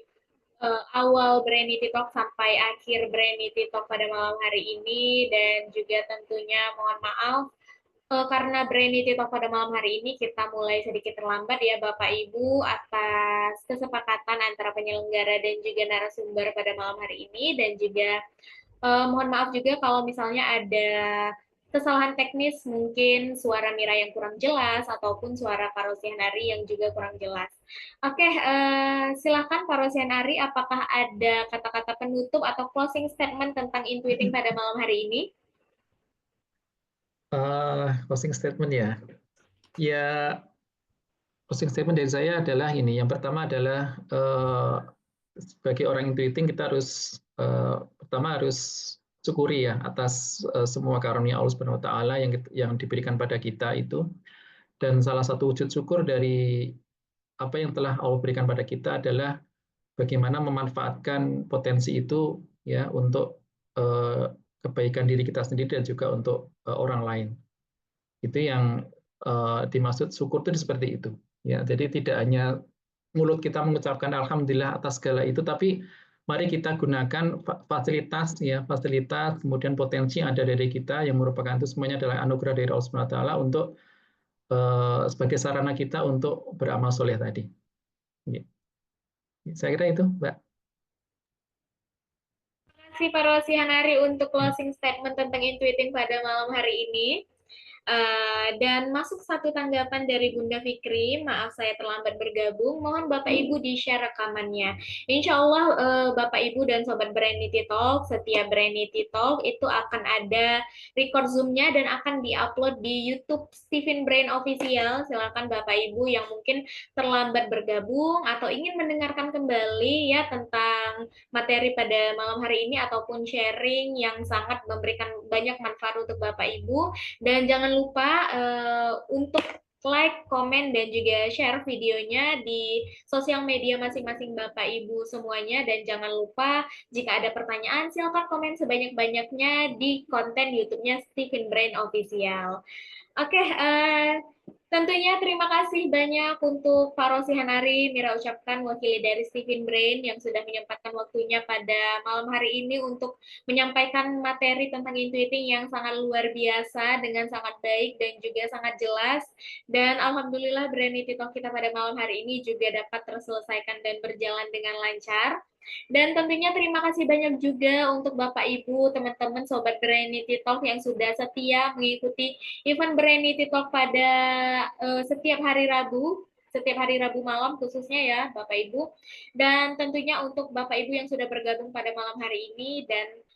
awal Berenity Talk sampai akhir Berenity Talk pada malam hari ini, dan juga tentunya mohon maaf karena Berenity Talk pada malam hari ini kita mulai sedikit terlambat ya Bapak Ibu, atas kesepakatan antara penyelenggara dan juga narasumber pada malam hari ini, dan juga mohon maaf juga kalau misalnya ada kesalahan teknis, mungkin suara Mira yang kurang jelas ataupun suara Pak Rosihanari yang juga kurang jelas. Oke, silakan Pak Rosihanari, apakah ada kata-kata penutup atau closing statement tentang Intuiting pada malam hari ini? Closing statement ya. Ya, closing statement dari saya adalah ini. Yang pertama adalah sebagai orang intuiting kita harus pertama harus syukuri ya atas semua karunia Allah Subhanahu wa taala yang diberikan pada kita itu. Dan salah satu wujud syukur dari apa yang telah Allah berikan pada kita adalah bagaimana memanfaatkan potensi itu ya untuk kebaikan diri kita sendiri dan juga untuk orang lain. Itu yang dimaksud syukur itu seperti itu. Ya, jadi tidak hanya mulut kita mengucapkan alhamdulillah atas segala itu, tapi mari kita gunakan fasilitas ya, fasilitas kemudian potensi yang ada dari kita yang merupakan itu semuanya adalah anugerah dari Allah Subhanahu wa taala untuk sebagai sarana kita untuk beramal soleh tadi. Ya. Saya kira itu, Mbak. Terima kasih Pak Rosihanari untuk closing statement tentang Intuiting pada malam hari ini. Dan masuk satu tanggapan dari Bunda Fikri, maaf saya terlambat bergabung, mohon Bapak Ibu di-share rekamannya. Insya Allah Bapak Ibu dan Sobat Berenity Talk, setiap Berenity Talk itu akan ada record Zoom-nya dan akan di-upload di YouTube Stephen Brain Official. Silakan Bapak Ibu yang mungkin terlambat bergabung atau ingin mendengarkan kembali ya tentang materi pada malam hari ini ataupun sharing yang sangat memberikan banyak manfaat untuk Bapak Ibu. Dan jangan lupa untuk like, komen, dan juga share videonya di sosial media masing-masing Bapak Ibu semuanya. Dan jangan lupa jika ada pertanyaan silakan komen sebanyak-banyaknya di konten YouTube-nya Stephen Brain Official. Oke, tentunya terima kasih banyak untuk Pak Rosi Hanari, Mira ucapkan wakili dari Stephen Brain yang sudah menyempatkan waktunya pada malam hari ini untuk menyampaikan materi tentang intuiting yang sangat luar biasa dengan sangat baik dan juga sangat jelas. Dan alhamdulillah Brainity Talk kita pada malam hari ini juga dapat terselesaikan dan berjalan dengan lancar. Dan tentunya terima kasih banyak juga untuk Bapak Ibu, teman-teman Sobat Brainity Talk yang sudah setia mengikuti event Brainity Talk pada setiap hari Rabu malam khususnya ya Bapak Ibu. Dan tentunya untuk Bapak Ibu yang sudah bergabung pada malam hari ini dan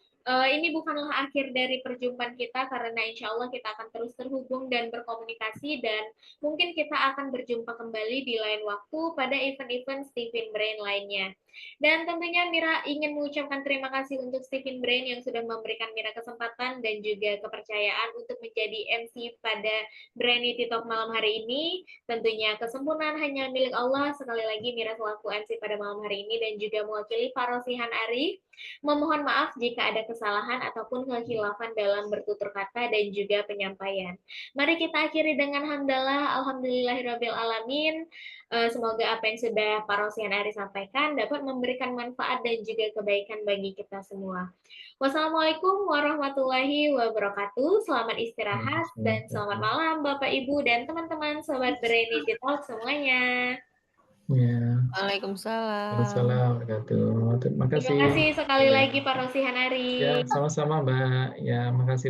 ini bukanlah akhir dari perjumpaan kita karena insya Allah kita akan terus terhubung dan berkomunikasi dan mungkin kita akan berjumpa kembali di lain waktu pada event-event Stephen Brain lainnya. Dan tentunya Mira ingin mengucapkan terima kasih untuk Stephen Brain yang sudah memberikan Mira kesempatan dan juga kepercayaan untuk menjadi MC pada Brainity Talk malam hari ini. Tentunya kesempurnaan hanya milik Allah. Sekali lagi Mira selaku MC pada malam hari ini dan juga mewakili Pak Rosihan Ari. Memohon maaf jika ada kesalahan ataupun kehilafan dalam bertutur kata dan juga penyampaian. Mari kita akhiri dengan hamdalah, alhamdulillahirabbil alamin. Semoga apa yang sudah Pak Rosian Ari sampaikan dapat memberikan manfaat dan juga kebaikan bagi kita semua. Wassalamualaikum warahmatullahi wabarakatuh. Selamat istirahat dan selamat malam Bapak Ibu dan teman-teman Sobat Brainity Talk semuanya. Ya, Waalaikumsalam. Waalaikumsalam warahmatullahi wabarakatuh. Terima Terima kasih. kasih sekali lagi Pak Rosihan Ari. Ya, sama-sama Mbak. Ya, makasih.